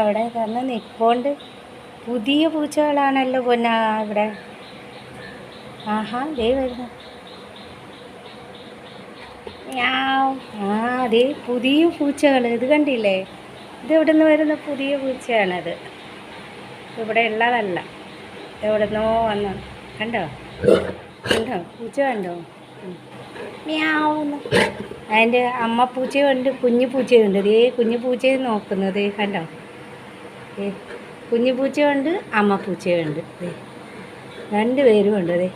അവിടെ തന്നെ നിൽക്കൊണ്ട് പുതിയ പൂച്ചകളാണല്ലോ പൊന്നാ ഇവിടെ. ആഹാ ദേ വരുന്നു. ദേ പുതിയ പൂച്ചകൾ. ഇത് കണ്ടില്ലേ? ഇത് എവിടെ നിന്ന് വരുന്ന പുതിയ പൂച്ചയാണത്. ഇവിടെ ഉള്ളതല്ല, എവിടെ നിന്നോ വന്ന. കണ്ടോ കണ്ടോ പൂച്ച കണ്ടോ? മ്യാവുന്നു. അതിൻ്റെ അമ്മ പൂച്ചയുണ്ട്, കുഞ്ഞു പൂച്ചയുണ്ട്. ദേ കുഞ്ഞു പൂച്ചയെ നോക്കുന്നത് കണ്ടോ? കുഞ്ഞു പൂച്ചയുണ്ട്, അമ്മ പൂച്ചയുണ്ട്. രണ്ട് പേരും ഉണ്ട്. ദേ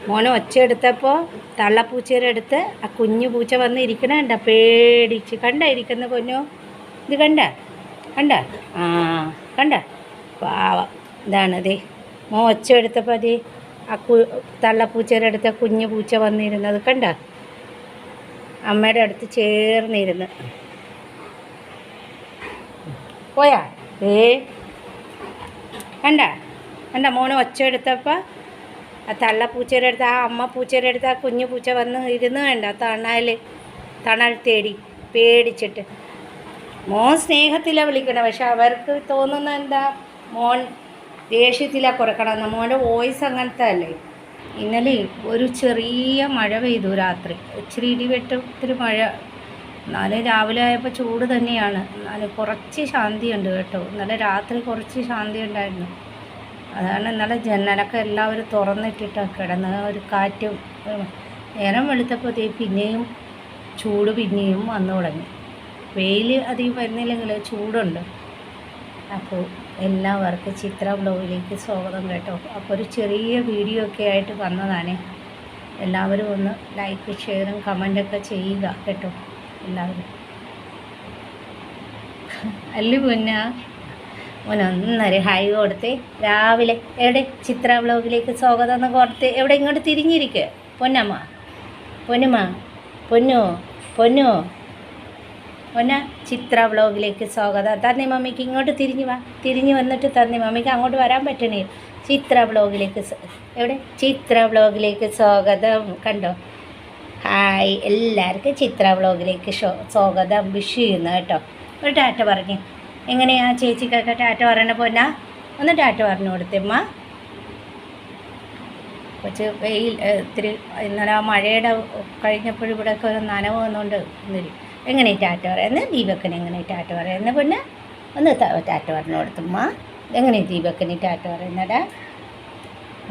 മോനെ ഒച്ച എടുത്തപ്പോൾ തള്ളപ്പൂച്ചയുടെ അടുത്ത് ആ കുഞ്ഞു പൂച്ച വന്ന് ഇരിക്കണ പേടിച്ച്. കണ്ട ഇരിക്കുന്ന പൊന്നോ? ഇത് കണ്ട കണ്ട കണ്ട പാവം. ഇതാണ് ദേ മോൻ ഒച്ച എടുത്തപ്പോൾ അതേ ആ തള്ളപ്പൂച്ചയുടെ അടുത്ത് കുഞ്ഞു പൂച്ച വന്നിരുന്നത് കണ്ട? അമ്മയുടെ അടുത്ത് ചേർന്നിരുന്ന്. പോയാ കണ്ട കണ്ട മോനെ ഒച്ച എടുത്തപ്പോൾ ആ തള്ളപ്പൂച്ചയുടെ അടുത്ത് ആ അമ്മ പൂച്ചയുടെ അടുത്ത് ആ കുഞ്ഞു പൂച്ച വന്ന് ഇരുന്ന് കണ്ട തണൽ തേടി പേടിച്ചിട്ട്. മോൻ സ്നേഹത്തിലാണ് വിളിക്കണം, പക്ഷെ അവർക്ക് തോന്നുന്ന എന്താ മോൻ ദേഷ്യത്തിലാണ് കുറക്കണമെന്ന്. മോൻ്റെ വോയിസ് അങ്ങനത്തെ അല്ലേ. ഇന്നലെ ഒരു ചെറിയ മഴ പെയ്തു രാത്രി, ഇച്ചിരി ഇടിവെട്ടും ഇത്തിരി മഴ. എന്നാലും രാവിലെ ആയപ്പോൾ ചൂട് തന്നെയാണ്. എന്നാലും കുറച്ച് ശാന്തിയുണ്ട് കേട്ടോ. ഇന്നലെ രാത്രി കുറച്ച് ശാന്തി ഉണ്ടായിരുന്നു. അതാണ് ഇന്നലെ ജനലൊക്കെ എല്ലാവരും തുറന്നിട്ടിട്ടാണ് കിടന്നത്. ഒരു കാറ്റും. നേരം വെളുത്തപ്പോൾ പിന്നെയും ചൂട് പിന്നെയും വന്നു തുടങ്ങി. വെയിൽ അധികം വരുന്നില്ലെങ്കിൽ ചൂടുണ്ട്. അപ്പോൾ എല്ലാവർക്കും ചിത്ര ബ്ലോഗിലേക്ക് സ്വാഗതം കേട്ടോ. അപ്പോൾ ഒരു ചെറിയ വീഡിയോ ഒക്കെ ആയിട്ട് വന്നതാണ്. എല്ലാവരും ഒന്ന് ലൈക്ക് ഷെയറും കമൻറ്റൊക്കെ ചെയ്യുക കേട്ടോ എല്ലാവരും. അല്ലു പൊന്നാ മോനൊന്നൊരു ഹായ് കൊടുത്തേ രാവിലെ. എവിടെ ചിത്ര ബ്ലോഗിലേക്ക് സ്വാഗതം എന്ന് കൊടുത്ത് എവിടെ ഇങ്ങോട്ട് തിരിഞ്ഞിരിക്കുക പൊന്നമ്മ. പൊന്നുമ്മ പൊന്നോ പൊന്നോ പൊന്ന ചിത്ര ബ്ലോഗിലേക്ക് സ്വാഗതം. തന്നി മമ്മിക്ക് ഇങ്ങോട്ട് തിരിഞ്ഞു വാ. തിരിഞ്ഞു വന്നിട്ട് തന്നി മമ്മിക്ക് അങ്ങോട്ട് വരാൻ പറ്റണേ. ചിത്ര ബ്ലോഗിലേക്ക് എവിടെ ചിത്ര ബ്ലോഗിലേക്ക് സ്വാഗതം. കണ്ടോ? ഹായ് എല്ലാവർക്കും ചിത്ര ബ്ലോഗിലേക്ക് സ്വാഗതം വിഷ് ചെയ്യുന്നു കേട്ടോ. ഒരു ടാറ്റ പറഞ്ഞു. എങ്ങനെയാ ചേച്ചിക്കൊക്കെ ടാറ്റ പറയണ പോന്നാ? ഒന്ന് ടാറ്റ പറഞ്ഞു കൊടുത്തമ്മ. കുറച്ച് വെയിൽ ഇത്തിരി ഇന്നലെ ആ മഴയുടെ കഴിഞ്ഞപ്പോഴും ഇവിടെയൊക്കെ ഒരു നനവ് വന്നുകൊണ്ട് ഒന്നിരി. എങ്ങനെ ടാറ്റ പറയുന്നത്? ദീപക്കന് എങ്ങനെ ടാറ്റ പറയുന്നത് പൊന്നെ? ഒന്ന് ടാറ്റ പറഞ്ഞു കൊടുത്തമ്മ. എങ്ങനെ ദീപക്കന് ടാറ്റ പറയുന്നടാ?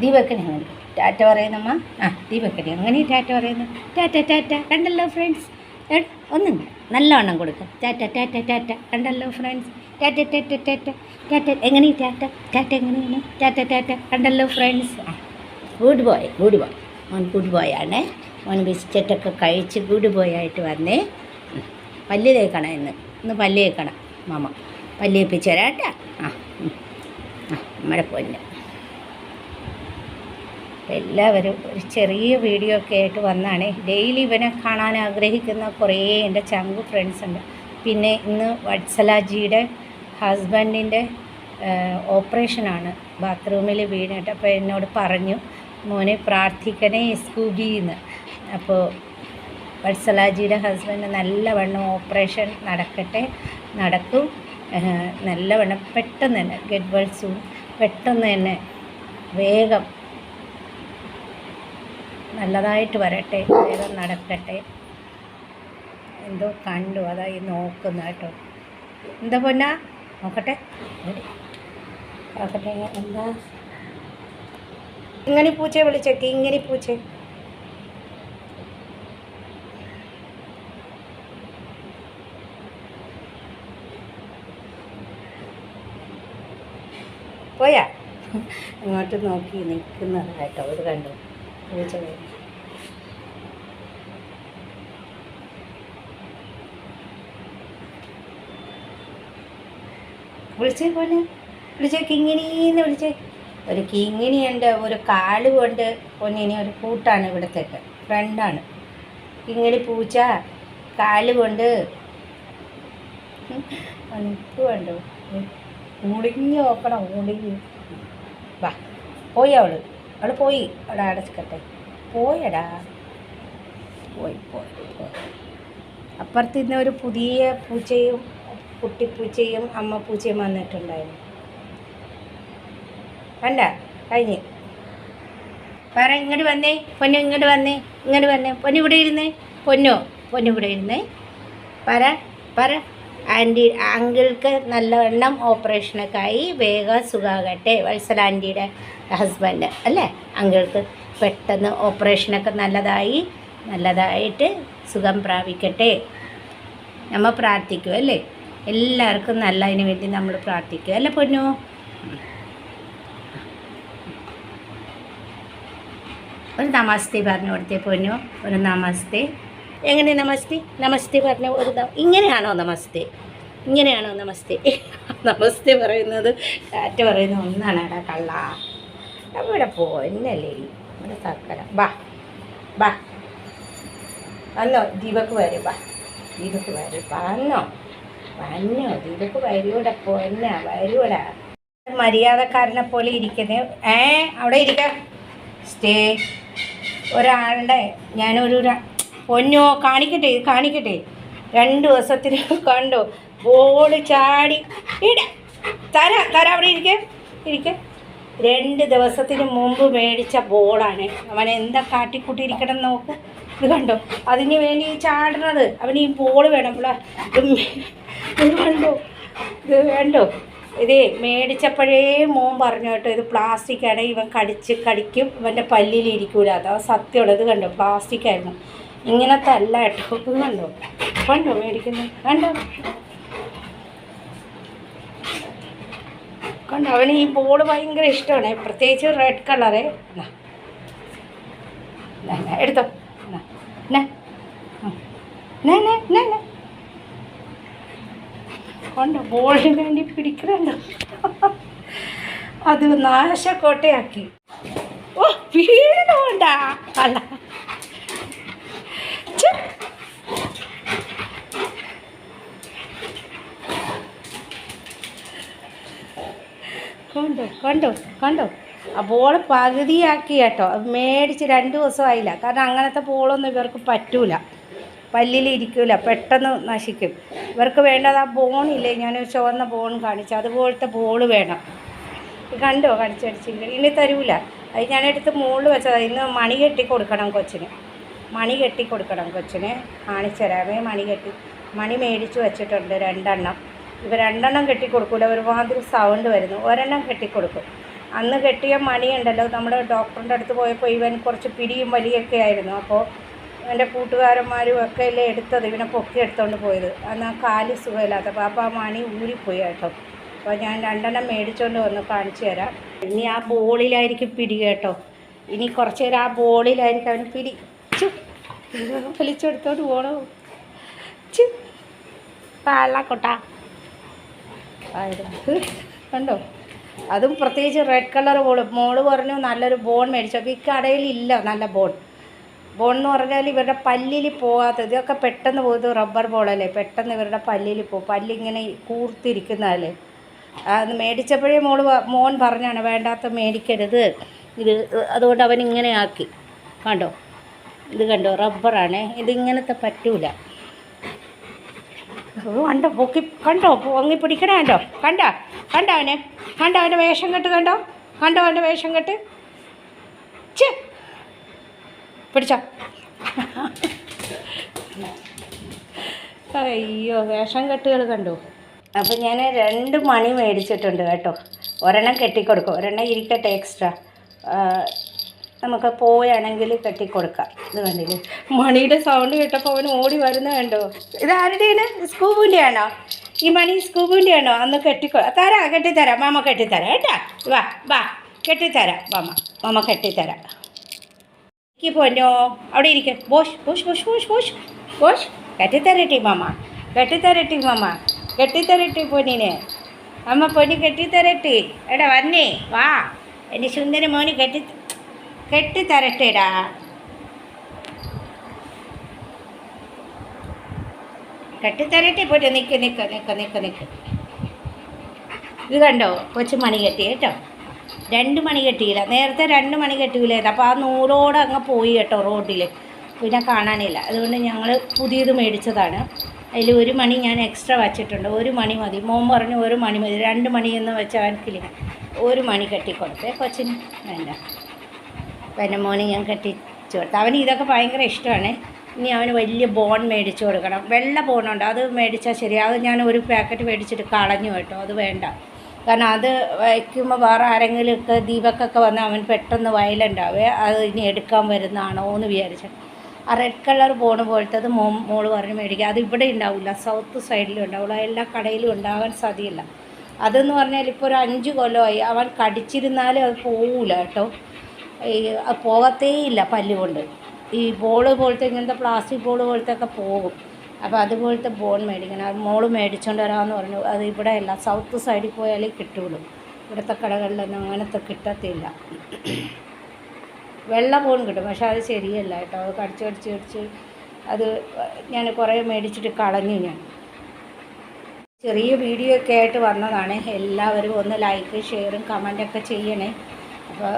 ദീപക്കന് എങ്ങനെ ടാറ്റ പറയുന്നമ്മ? ദീപക്കന് എങ്ങനെ ടാറ്റ പറയുന്നത്? ടാറ്റ ടാറ്റ. കണ്ടല്ലോ ഫ്രണ്ട്സ്, ഒന്നും നല്ലവണ്ണം കൊടുക്കുക. ടാറ്റ ടാറ്റ ടാറ്റ. കണ്ടല്ലോ ഫ്രണ്ട്സ്, ടാറ്റ ടാറ്റ ടാറ്റ ടാറ്റ. എങ്ങനെ ടാറ്റ ടാറ്റ എങ്ങനെയാണ്? ടാറ്റ ടാറ്റ. കണ്ടല്ലോ friends. Good boy good boy. മോൻ ഗുഡ് ബോയ് ആണേ. മോൻ ബിസ്ക്കറ്റൊക്കെ കഴിച്ച് ഗുഡ് ബോയ് ആയിട്ട് വന്നേ. പല്ല് തേക്കണം ഇന്ന് പല്ല് തേക്കണം മാമ. പല്ല് തേപ്പിച്ച് തരാം കേട്ടാ. നമ്മുടെ പൊന്ന്. എല്ലാവരും ഒരു ചെറിയ വീഡിയോ ഒക്കെ ആയിട്ട് വന്നാണ്. ഡെയിലി ഇവനെ കാണാൻ ആഗ്രഹിക്കുന്ന കുറേ എൻ്റെ ചങ്ക് ഫ്രണ്ട്സ് ഉണ്ട്. പിന്നെ ഇന്ന് വത്സലാജിയുടെ ഹസ്ബൻഡിൻ്റെ ഓപ്പറേഷനാണ്. ബാത്റൂമിൽ വീണിട്ട്. അപ്പോൾ എന്നോട് പറഞ്ഞു മോനെ പ്രാർത്ഥിക്കണേ സ്കൂബിന്ന്. അപ്പോൾ വത്സലാജിയുടെ ഹസ്ബൻഡ് നല്ലവണ്ണം ഓപ്പറേഷൻ നടക്കും നല്ലവണ്ണം പെട്ടെന്ന് തന്നെ. Get well soon. പെട്ടെന്ന് തന്നെ വേഗം നല്ലതായിട്ട് വരട്ടെ, വേഗം നടക്കട്ടെ. എന്തോ കണ്ടു, അതായി നോക്കുന്ന കേട്ടോ. എന്താ പൊന്നാ? നോക്കട്ടെ നോക്കട്ടെ. എന്താ ഇങ്ങനെ പൂച്ചയെ വിളിച്ചേക്ക്? ഇങ്ങനെ പൂച്ച പോയാ? ഇങ്ങോട്ട് നോക്കി നിൽക്കുന്നത് കേട്ടോ. ഇത് കണ്ടു പൂച്ച വിളിച്ചേ പോലെ വിളിച്ചേ. കിങ്ങിനീന്ന് വിളിച്ചേ. ഒരു കിങ്ങിണിയുണ്ട്, ഒരു കാല് കൊണ്ട് പൊന്നിനി ഒരു കൂട്ടാണ്. ഇവിടത്തേക്ക് ഫ്രണ്ടാണ് കിങ്ങിണി പൂച്ച. കാല് കൊണ്ട് നിൽക്ക് വേണ്ടോ? മുടിഞ്ഞ് നോക്കണം. മുടിഞ്ഞ് വാ. പോയി അവൾ പോയി. അവിടെ അടച്ചിക്കട്ടെ. പോയടാ പോയി. അപ്പുറത്ത് ഇന്ന് ഒരു പുതിയ പൂച്ചയും കുട്ടിപ്പൂച്ചയും അമ്മ പൂച്ചയും വന്നിട്ടുണ്ടായിരുന്നു. കണ്ട കഴിഞ്ഞ്. പറ ഇങ്ങോട്ട് വന്നേ പൊന്നു, ഇങ്ങോട്ട് വന്നേ, ഇങ്ങോട്ട് വന്നേ പൊന്നു, ഇവിടെ ഇരുന്നേ പൊന്നു, പൊന്നു ഇവിടെ ഇരുന്നേ. പറ ആൻറ്റി അങ്കിൾക്ക് നല്ലവണ്ണം ഓപ്പറേഷനൊക്കെ ആയി വേഗം സുഖമാകട്ടെ. വത്സല ആൻറ്റിയുടെ ഹസ്ബൻഡ് അല്ലേ, അങ്കിൾക്ക് പെട്ടെന്ന് ഓപ്പറേഷനൊക്കെ നല്ലതായിട്ട് സുഖം പ്രാപിക്കട്ടെ. നമ്മൾ പ്രാർത്ഥിക്കും അല്ലേ, എല്ലാവർക്കും നല്ലതിന് വേണ്ടി നമ്മൾ പ്രാർത്ഥിക്കും അല്ലേ പൊന്നു. ഒരു നമസ്തേ പറഞ്ഞു കൊടുത്തേ പൊന്നു, ഒരു നമസ്തേ. എങ്ങനെ നമസ്തേ പറഞ്ഞ ഒരു ഇങ്ങനെയാണോ നമസ്തേ? നമസ്തേ പറയുന്നത് കാറ്റ് പറയുന്ന ഒന്നാണ് എടാ കള്ള. അവിടെ പോന്നല്ലേ ഇവിടെ തക്കല. ബാ വന്നോ ദീപക്ക് വരും. ദീപക്ക് വരും വന്നോ ദീപക്ക് വരൂടെ പോന്ന വരൂടാ. മര്യാദക്കാരനെ പോലെ ഇരിക്കുന്നേ. അവിടെ ഇരിക്കാം. സ്റ്റേ ഒരാളുടെ ഞാനൊരു പൊന്നോ കാണിക്കട്ടെ 2 ദിവസത്തിന് കണ്ടോ ബോൾ ചാടി തര അവിടെ ഇരിക്കെ 2 ദിവസത്തിന് മുമ്പ് മേടിച്ച ബോളാണ്. അവൻ എന്താ കാട്ടിക്കൂട്ടിയിരിക്കണം നോക്ക്. ഇത് കണ്ടോ അതിന് വേണ്ടി ചാടുന്നത്. അവന് ഈ ബോൾ വേണം. ഇത് വേണ്ടോ ഇതേ മേടിച്ചപ്പോഴേ മോൻ പറഞ്ഞു കേട്ടോ, ഇത് പ്ലാസ്റ്റിക്കാണ്, ഇവൻ കടിക്കും, ഇവൻ്റെ പല്ലിലിരിക്കൂല. അതാ സത്യമുള്ളത്. കണ്ടോ പ്ലാസ്റ്റിക് ആയിരുന്നു, ഇങ്ങനത്തെ അല്ല കേട്ടോ. ഇത് കണ്ടോ മേടിക്കുന്നത് കണ്ടോ അവന് ഈ ബോൾ ഭയങ്കര ഇഷ്ടമാണ്, പ്രത്യേകിച്ച് റെഡ് കളറ്. എടുത്തോ കണ്ടോ ബോളിന് വേണ്ടി പിടിക്കണല്ലോ. അത് നാശക്കോട്ടയാക്കി. ഓ വീണോണ്ടാ അല്ല കണ്ടോ ആ ബോൾ പകുതിയാക്കി കേട്ടോ. മേടിച്ച് 2 ദിവസമായില്ല. കാരണം അങ്ങനത്തെ ബോളൊന്നും ഇവർക്ക് പറ്റൂല, പല്ലിലിരിക്കില്ല, പെട്ടെന്ന് നശിക്കും. ഇവർക്ക് വേണ്ടത് ആ ബോണില്ലേ, ഞാനൊരു ചുവന്ന ബോൺ കാണിച്ചു, അതുപോലത്തെ ബോൾ വേണം. കണ്ടോ കടിച്ചടിച്ചില്ല, ഇനി തരൂല. അത് ഞാനെടുത്ത് മുകളിൽ വെച്ചതാണ്. ഇന്ന് മണി കെട്ടി കൊടുക്കണം കൊച്ചിന്, കാണിച്ചു തരാമേ. മണി മേടിച്ച് വെച്ചിട്ടുണ്ട് 2 എണ്ണം. ഇവ 2 എണ്ണം കെട്ടിക്കൊടുക്കില്ല, ഒരുമാതിരി സൗണ്ട് വരുന്നു. 1 എണ്ണം കെട്ടിക്കൊടുക്കും. അന്ന് കെട്ടിയ മണിയുണ്ടല്ലോ, നമ്മൾ ഡോക്ടറിൻ്റെ അടുത്ത് പോയപ്പോൾ ഇവൻ കുറച്ച് പിടിയും വലിയൊക്കെ ആയിരുന്നു. അപ്പോൾ എൻ്റെ കൂട്ടുകാരന്മാരും ഒക്കെ അല്ലേ എടുത്തത്, ഇവനെ പൊക്കി എടുത്തുകൊണ്ട് പോയത്. അന്ന് ആ കാല് സുഖമില്ലാത്തപ്പോൾ അപ്പോൾ ആ മണി ഊരിപ്പോയി കേട്ടോ. അപ്പോൾ ഞാൻ 2 എണ്ണം മേടിച്ചുകൊണ്ട് വന്ന് കാണിച്ചു തരാം. ഇനി ആ ബോളിലായിരിക്കും പിടി കേട്ടോ. ഇനി കുറച്ച് നേരം ആ ബോളിലായിരിക്കും അവന് പിടി. വലിച്ചെടുത്തോണ്ട് പോകണോ കള്ളക്കൊട്ട. കണ്ടോ അതും പ്രത്യേകിച്ച് റെഡ് കളർ ബോൾ. മോള് പറഞ്ഞു നല്ലൊരു ബോൺ മേടിച്ചു. അപ്പോൾ ഈ കടയിലില്ല നല്ല ബോൺ എന്ന് പറഞ്ഞാൽ ഇവരുടെ പല്ലിൽ പോകാത്തത്. ഇതൊക്കെ പെട്ടെന്ന് പോകുന്നത് റബ്ബർ ബോളല്ലേ, പെട്ടെന്ന് ഇവരുടെ പല്ലിൽ പോകും. പല്ലിങ്ങനെ കൂർത്തിരിക്കുന്നതല്ലേ. അത് മേടിച്ചപ്പോഴേ മോൻ പറഞ്ഞാണ് വേണ്ടാത്ത മേടിക്കരുത് ഇത്, അതുകൊണ്ട് അവൻ ഇങ്ങനെ ആക്കി. കണ്ടോ ഇത് കണ്ടോ റബ്ബറാണ്, ഇതിങ്ങനത്തെ പറ്റൂല. കണ്ടോ പൊങ്ങി പിടിക്കണേ. കണ്ടോ അവൻ്റെ വേഷം കെട്ട്. കണ്ടോ അവൻ്റെ വേഷം കെട്ട്. പിടിച്ചോ. അയ്യോ വേഷം കെട്ടുകൾ കണ്ടോ. അപ്പം ഞാൻ 2 മണി മേടിച്ചിട്ടുണ്ട് കേട്ടോ. 1 എണ്ണം കെട്ടിക്കൊടുക്കും, 1 എണ്ണം ഇരിക്കട്ടെ എക്സ്ട്രാ. നമുക്ക് പോയാണെങ്കിൽ കെട്ടിക്കൊടുക്കാം. ഇത് കണ്ടില്ലേ മണിയുടെ സൗണ്ട് കേട്ടപ്പോൾ അവൻ ഓടി വരുന്നത് കണ്ടോ. ഇത് ആരുടെയാണ്? സ്കൂബിൻ്റെ ആണോ ഈ മണി? സ്കൂബിൻ്റെ ആണോ? അന്ന് കെട്ടിത്തരാം മാമ കെട്ടിത്തരാം കേട്ടാ. വാ കെട്ടിത്തരാം മാമ കെട്ടിത്തരാം. എനിക്ക് പൊന്നോ അവിടെ ഇരിക്കും. ബോഷ് കെട്ടിത്തരട്ടി മാമ കെട്ടിത്തരട്ടി പൊന്നിനെ. അമ്മ പൊന്നി കെട്ടിത്തരട്ടി. എടാ വന്നേ വാ എൻ്റെ സുന്ദര മോന് കെട്ടിത്തരട്ടേടാ. കെട്ടിത്തരട്ടി പോട്ടെ. നിൽക്ക്. ഇത് കണ്ടോ കൊച്ചു മണി കെട്ടി കേട്ടോ. 2 മണി കെട്ടിയില്ല, നേരത്തെ 2 മണി കെട്ടിയില്ലായിരുന്നു. അപ്പോൾ ആ നൂലോടെ അങ്ങ് പോയി കേട്ടോ റോഡിൽ, പിന്നെ കാണാനില്ല. അതുകൊണ്ട് ഞങ്ങൾ പുതിയത് മേടിച്ചതാണ്. അതിൽ 1 മണി ഞാൻ എക്സ്ട്രാ വച്ചിട്ടുണ്ട്. 1 മണി മതി. മോൻ പറഞ്ഞു 1 മണി മതി, 2 മണിയെന്ന് വെച്ചാൽ അവനക്കില്ല. 1 മണി കെട്ടിക്കൊടുത്തേ കൊച്ചിന് വേണ്ട. പിന്നെ മോന് ഞാൻ കെട്ടിച്ചു കൊടുത്തു. അവന് ഇതൊക്കെ ഭയങ്കര ഇഷ്ടമാണ്. ഇനി അവന് വലിയ ബോൺ മേടിച്ചു കൊടുക്കണം. വെള്ള ബോണുണ്ട്, അത് മേടിച്ചാൽ ശരി. അത് ഞാൻ ഒരു പാക്കറ്റ് മേടിച്ചിട്ട് കളഞ്ഞു കേട്ടോ. അത് വേണ്ട, കാരണം അത് വയ്ക്കുമ്പോൾ വേറെ ആരെങ്കിലുമൊക്കെ ദീപക്കൊക്കെ വന്ന് അവൻ പെട്ടെന്ന് വയലൻ്റ് ആവേ. അത് ഇനി എടുക്കാൻ വരുന്നതാണോ എന്ന് വിചാരിച്ചു. ആ റെഡ് കളർ ബോണ് പോലത്തത് മോള് പറഞ്ഞ് മേടിക്കുക. അത് ഇവിടെ ഉണ്ടാവില്ല, സൗത്ത് സൈഡിലും ഉണ്ടാവുള്ളൂ, എല്ലാ കടയിലും ഉണ്ടാകാൻ സാധ്യമില്ല. അതെന്ന് പറഞ്ഞാൽ ഇപ്പോൾ ഒരു 5 കൊല്ലമായി അവൻ കടിച്ചിരുന്നാലും അത് പോവില്ല കേട്ടോ. അത് പോകത്തേയില്ല പല്ലുകൊണ്ട്. ഈ ബോള് പോലത്തെ ഇങ്ങനത്തെ പ്ലാസ്റ്റിക് ബോൾ പോലത്തെ ഒക്കെ പോകും. അപ്പോൾ അതുപോലത്തെ ബോൺ മേടിക്കണം. അത് മോള് മേടിച്ചുകൊണ്ട് വരാമെന്ന് പറഞ്ഞു. അത് ഇവിടെ അല്ല, സൗത്ത് സൈഡിൽ പോയാലേ കിട്ടുള്ളൂ. ഇവിടുത്തെ കടകളിലൊന്നും അങ്ങനത്തെ കിട്ടത്തില്ല. വെള്ള ബോൺ കിട്ടും, പക്ഷെ അത് ശരിയല്ല കേട്ടോ. അത് കടിച്ച് അത് ഞാൻ കുറേ മേടിച്ചിട്ട് കളഞ്ഞു. ഞാൻ ചെറിയ വീഡിയോ ഒക്കെ ആയിട്ട് വന്നതാണ്. എല്ലാവരും ഒന്ന് ലൈക്ക് ഷെയറും കമൻറ്റൊക്കെ ചെയ്യണേ. അപ്പോൾ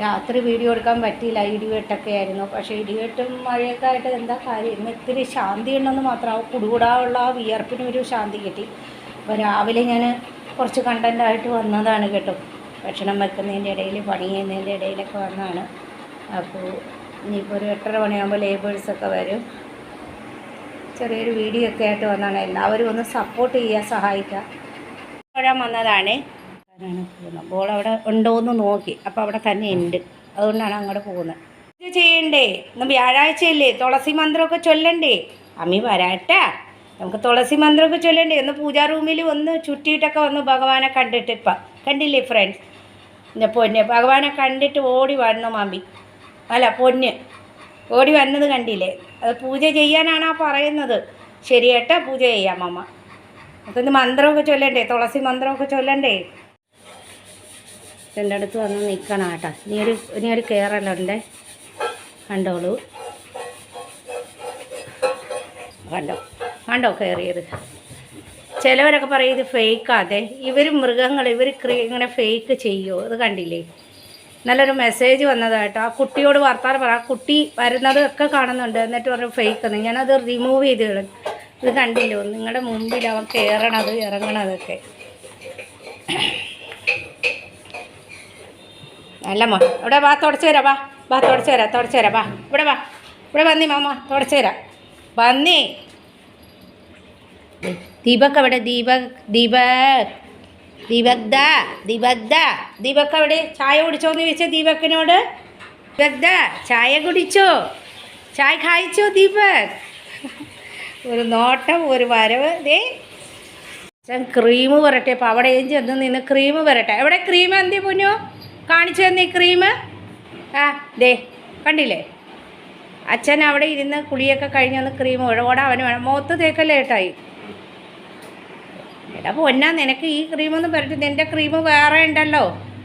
രാത്രി വീഡിയോ എടുക്കാൻ പറ്റിയില്ല, ഇടിവെട്ടൊക്കെ ആയിരുന്നു. പക്ഷേ ഇടിവെട്ടും മഴയൊക്കെ ആയിട്ട് എന്താ കാര്യം, ഇന്ന് ഇത്തിരി ശാന്തി ഉണ്ടെന്ന് മാത്രം. കുടുകൂടാനുള്ള ആ വിയർപ്പിനൊരു ശാന്തി കിട്ടി. അപ്പോൾ രാവിലെ ഞാൻ കുറച്ച് കണ്ടൻ്റായിട്ട് വന്നതാണ് കേട്ടോ. ഭക്ഷണം വെക്കുന്നതിൻ്റെ ഇടയിൽ, പണി ചെയ്യുന്നതിൻ്റെ ഇടയിലൊക്കെ വന്നതാണ്. അപ്പോൾ ഇനിയിപ്പോൾ ഒരു 8:30 മണിയാകുമ്പോൾ ലേബേഴ്സൊക്കെ വരും. ചെറിയൊരു വീഡിയോ ഒക്കെ ആയിട്ട് വന്നതാണ്. എല്ലാവരും ഒന്ന് സപ്പോർട്ട് ചെയ്യുക, സഹായിക്കുക. വരാൻ വന്നതാണ്. പോകുന്നത് ബോൾ അവിടെ ഉണ്ടോയെന്ന് നോക്കി. അപ്പോൾ അവിടെ തന്നെ ഉണ്ട്, അതുകൊണ്ടാണ് അങ്ങോട്ട് പോകുന്നത്. ഇത് ചെയ്യണ്ടേ, ഇന്ന് വ്യാഴാഴ്ചയല്ലേ, തുളസി മന്ത്രമൊക്കെ ചൊല്ലണ്ടേ. അമ്മി വരാട്ടാ, നമുക്ക് തുളസി മന്ത്രമൊക്കെ ചൊല്ലണ്ടേ. ഒന്ന് പൂജാ റൂമിൽ ഒന്ന് ചുറ്റിയിട്ടൊക്കെ വന്ന് ഭഗവാനെ കണ്ടിട്ട്. ഇപ്പം കണ്ടില്ലേ ഫ്രണ്ട്സ്, എൻ്റെ പൊന്ന് ഭഗവാനെ കണ്ടിട്ട് ഓടി വന്നു മമ്മി. അല്ല പൊന്ന് ഓടി വന്നത് കണ്ടില്ലേ. അത് പൂജ ചെയ്യാനാണ് ആ പറയുന്നത്. ശരിയേട്ടാ, പൂജ ചെയ്യാം അമ്മ. നമുക്കിന്ന് മന്ത്രമൊക്കെ ചൊല്ലണ്ടേ, തുളസി മന്ത്രമൊക്കെ ചൊല്ലണ്ടേ. എൻ്റെ അടുത്ത് വന്ന് നിൽക്കണം കേട്ടോ. ഇനി ഒരു കയറലുണ്ട്, കണ്ടോളൂ. കണ്ടോ കയറിയത്. ചിലവരൊക്കെ പറയും ഇത് ഫേക്കാതെ. ഇവർ മൃഗങ്ങൾ, ഇവർ ഇങ്ങനെ ഫേക്ക് ചെയ്യുമോ. അത് കണ്ടില്ലേ, നല്ലൊരു മെസ്സേജ് വന്നതായിട്ടോ. ആ കുട്ടിയോട് വർത്താനം പറ. ആ കുട്ടി വരുന്നത് ഒക്കെ കാണുന്നുണ്ട്, എന്നിട്ട് പറഞ്ഞു ഫേക്ക് എന്ന്. ഞാനത് റിമൂവ് ചെയ്ത് കളഞ്ഞു. ഇത് കണ്ടില്ലോ, നിങ്ങളുടെ മുമ്പിൽ അവൻ കയറണത് ഇറങ്ങണതൊക്കെ. അല്ല മോൻ ഇവിടെ വാ, തുടച്ചു തരാം. വാ തുടച്ചു തരാം. വാ ഇവിടെ വന്നേ മാമ, തുടച്ചു തരാം. വന്നേ. ദീപക് അവിടെ, ദീപക് അവിടെ. ചായ കുടിച്ചോന്ന് ചോദിച്ചാൽ ദീപക്കിനോട്. ദീപക് ചായ കുടിച്ചോ, ചായ കഴിച്ചോ ദീപക്. ഒരു നോട്ടം, ഒരു വരവ്. ദേ ക്രീം വരട്ടെ. അപ്പോൾ അവിടെ ചെന്ന് നിന്ന് ക്രീം വരട്ടെ. എവിടെ ക്രീം? എന്തി പൊന്നു കാണിച്ചു തന്നേ ക്രീം. ആ ദേ കണ്ടില്ലേ, അച്ഛൻ അവിടെ ഇരുന്ന് കുളിയൊക്കെ കഴിഞ്ഞൊന്ന് ക്രീം ഓടെ അവന് വേണം. മുഖത്ത് തേക്കല്ലേ ഏട്ടായി. എടാ പൊന്നാ, നിനക്ക് ഈ ക്രീമൊന്നും പുരട്ടി, നിൻ്റെ ക്രീം വേറെ ഉണ്ടല്ലോ.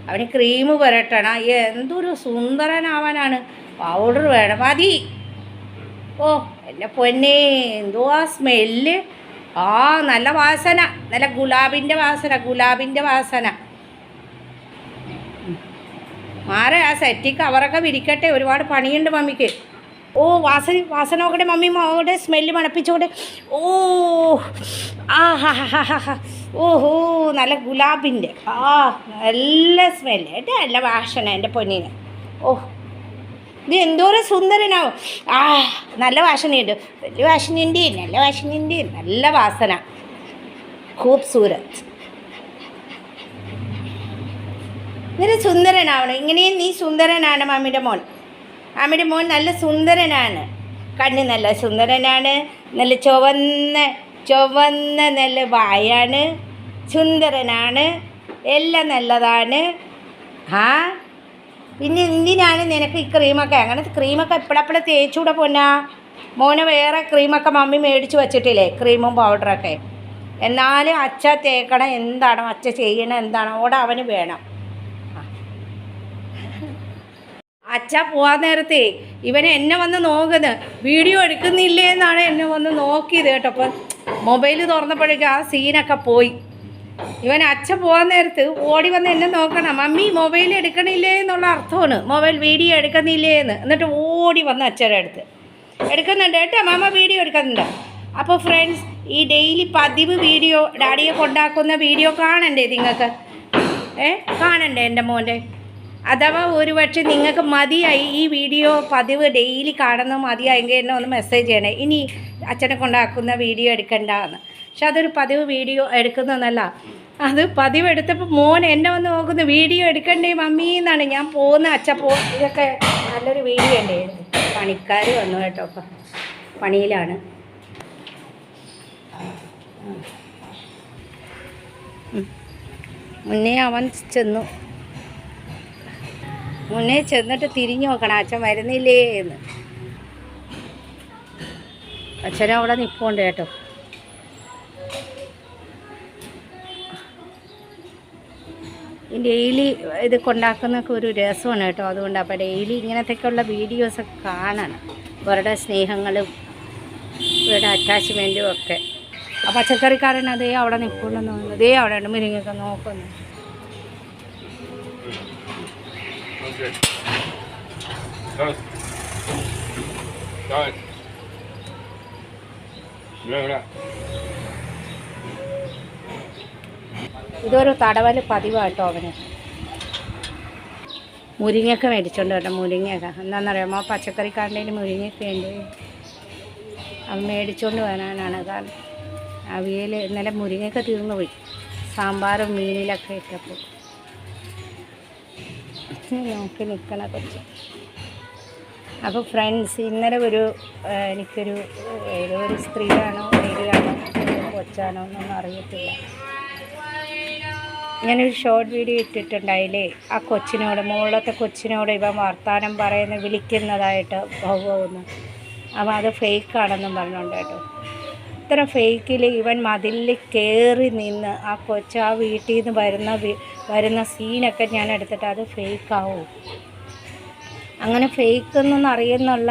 അവന് ക്രീം പുരട്ടണം. എന്തൊരു സുന്ദരനാവാനാണ്. പൗഡർ വേണം, മതി. ഓ എൻ്റെ പൊന്നേ, എന്തോ ആ സ്മെല്ല്. ആ നല്ല വാസന, നല്ല ഗുലാബിൻ്റെ വാസന. മാറേ, ആ സെറ്റി കവറൊക്കെ വിരിക്കട്ടെ. ഒരുപാട് പണിയുണ്ട് മമ്മിക്ക്. ഓ വാസന നോക്കട്ടെ മമ്മി, മോടെ സ്മെല്ല് മണപ്പിച്ചോട്ടെ. ഓ ആ ഹാ ഹാ ഹാ ഹാ. ഓഹോ, നല്ല ഗുലാബിൻ്റെ നല്ല സ്മെല്ല്. എൻ്റെ നല്ല വാസന എൻ്റെ പൊന്നിന്. ഓ ഇത് എന്തോരം സുന്ദരനാവും. നല്ല വാസനയുണ്ട്, നല്ല വാസന. ഖൂബ്സൂരത്ത്. ഇങ്ങനെ സുന്ദരനാവണം. ഇങ്ങനെയും നീ സുന്ദരനാണ് മാമിയുടെ മോൻ. മാമിയുടെ മോൻ നല്ല സുന്ദരനാണ്. കണ്ണ് നല്ല സുന്ദരനാണ്. നല്ല ചുവന്ന നല്ല വായാണ്. സുന്ദരനാണ്. എല്ലാം നല്ലതാണ്. പിന്നെ എന്തിനാണ് നിനക്ക് ഈ ക്രീമൊക്കെ? അങ്ങനത്തെ ക്രീമൊക്കെ എപ്പോഴെപ്പോഴും തേച്ചുകൂടെ പോന്നാ. മോനെ വേറെ ക്രീമൊക്കെ മമ്മി മേടിച്ച് വച്ചിട്ടില്ലേ, ക്രീമും പൗഡറൊക്കെ. എന്നാലും അച്ഛ തേക്കണം. എന്താണോ അച്ഛ ചെയ്യണം, എന്താണോ ഓടെ അവന് വേണം. അച്ഛ പോകാൻ നേരത്തെ ഇവനെ എന്നെ വന്ന് നോക്കുന്നത്, വീഡിയോ എടുക്കുന്നില്ലേ എന്നാണ് എന്നെ വന്ന് നോക്കിയത് കേട്ടോ. അപ്പം മൊബൈൽ തുറന്നപ്പോഴേക്കും ആ സീനൊക്കെ പോയി. ഇവൻ അച്ഛൻ പോകാൻ നേരത്ത് ഓടി വന്ന് എന്നെ നോക്കണം. മമ്മി മൊബൈൽ എടുക്കണില്ലേ എന്നുള്ള അർത്ഥമാണ്, മൊബൈൽ വീഡിയോ എടുക്കുന്നില്ലേ എന്ന്. എന്നിട്ട് ഓടി വന്ന് അച്ഛൻ്റെ അടുത്ത് എടുക്കുന്നുണ്ട് കേട്ടോ, മാമ വീഡിയോ എടുക്കുന്നുണ്ട്. അപ്പോൾ ഫ്രണ്ട്സ്, ഈ ഡെയിലി പതിവ് വീഡിയോ ഡാഡിയെ കൊണ്ടാക്കുന്ന വീഡിയോ കാണണ്ടേ നിങ്ങൾക്ക്? കാണണ്ടേ എൻ്റെ മോൻ്റെ? അഥവാ ഒരുപക്ഷെ നിങ്ങൾക്ക് മതിയായി ഈ വീഡിയോ പതിവ് ഡെയിലി കാണുന്നത് മതിയായെങ്കിൽ എന്നെ ഒന്ന് മെസ്സേജ് ചെയ്യണേ, ഇനി അച്ഛനെ കൊണ്ടാക്കുന്ന വീഡിയോ എടുക്കണ്ടെന്ന്. പക്ഷെ അതൊരു പതിവ് വീഡിയോ എടുക്കുന്നതല്ല, അത് പതിവ് എടുത്തപ്പോൾ മോൻ എന്നെ വന്ന് നോക്കുന്നു, വീഡിയോ എടുക്കണ്ടേ മമ്മി എന്നാണ്. ഞാൻ പോകുന്ന ഇതൊക്കെ നല്ലൊരു വീഡിയോ അല്ലേ. പണിക്കാർ വന്നു കേട്ടോ, അപ്പം പണിയിലാണ്. മുന്നേ അവൻ ചെന്നിട്ട് തിരിഞ്ഞു നോക്കണം അച്ഛൻ വരുന്നില്ലേ എന്ന്. അച്ഛനവിടെ നിൽപ്പുണ്ട് കേട്ടോ. ഡെയിലി ഇത് കൊണ്ടാക്കുന്നൊക്കെ ഒരു രസമാണ് കേട്ടോ. അതുകൊണ്ട് അപ്പോൾ ഡെയിലി ഇങ്ങനത്തെയൊക്കെയുള്ള വീഡിയോസൊക്കെ കാണണം, ഇവരുടെ സ്നേഹങ്ങളും ഇവരുടെ അറ്റാച്ച്മെൻറ്റും ഒക്കെ. ആ പച്ചക്കറിക്കാരൻ അതേ അവിടെ നിൽക്കുന്നുണ്ടെന്ന് തോന്നുന്നു. അതേ അവിടെ ഉണ്ട് മുരിങ്ങയൊക്കെ നോക്കുന്നു. ഇതൊരു തടവൽ പതിവാട്ടോ അവന്. മുരിങ്ങയൊക്കെ മേടിച്ചോണ്ട് കേട്ടോ, മുരിങ്ങയൊക്കെ എന്താണെന്നറിയാമോ, പച്ചക്കറിക്കാരൻ്റെ മുരിങ്ങയൊക്കെ ഉണ്ട്, അത് മേടിച്ചോണ്ട് വരാനാണ്. കാരണം അവിയൽ ഇന്നലെ മുരിങ്ങയൊക്കെ തീർന്നു പോയി, സാമ്പാറും മീനിലൊക്കെ ഇട്ടപ്പോൾ. നോക്കി നിൽക്കണ കൊച്ചു. അപ്പോൾ ഫ്രണ്ട്സ്, ഇന്നലെ എനിക്കൊരു ഏതോ ഒരു സ്ത്രീയാണോ ലേഡിയാണോ കൊച്ചാണോ എന്നൊന്നും അറിയത്തില്ല, ഞാനൊരു ഷോർട്ട് വീഡിയോ ഇട്ടിട്ടുണ്ടായില്ലേ, ആ കൊച്ചിനോട്, മുകളിലത്തെ കൊച്ചിനോട് ഇവൻ വർത്താനം വിളിക്കുന്നതായിട്ട് പോകുന്നു. അപ്പോൾ അത് ഫേക്കാണെന്നും പറഞ്ഞുകൊണ്ട് കേട്ടോ. ഇത്ര ഫേക്കിൽ ഇവൻ മതിലിൽ കയറി നിന്ന് ആ കൊച്ച് ആ വീട്ടിൽ നിന്ന് വരുന്ന സീനൊക്കെ ഞാൻ എടുത്തിട്ട് അത് ഫേക്കാവും. അങ്ങനെ ഫേക്കെന്നൊന്നും അറിയുന്നുള്ള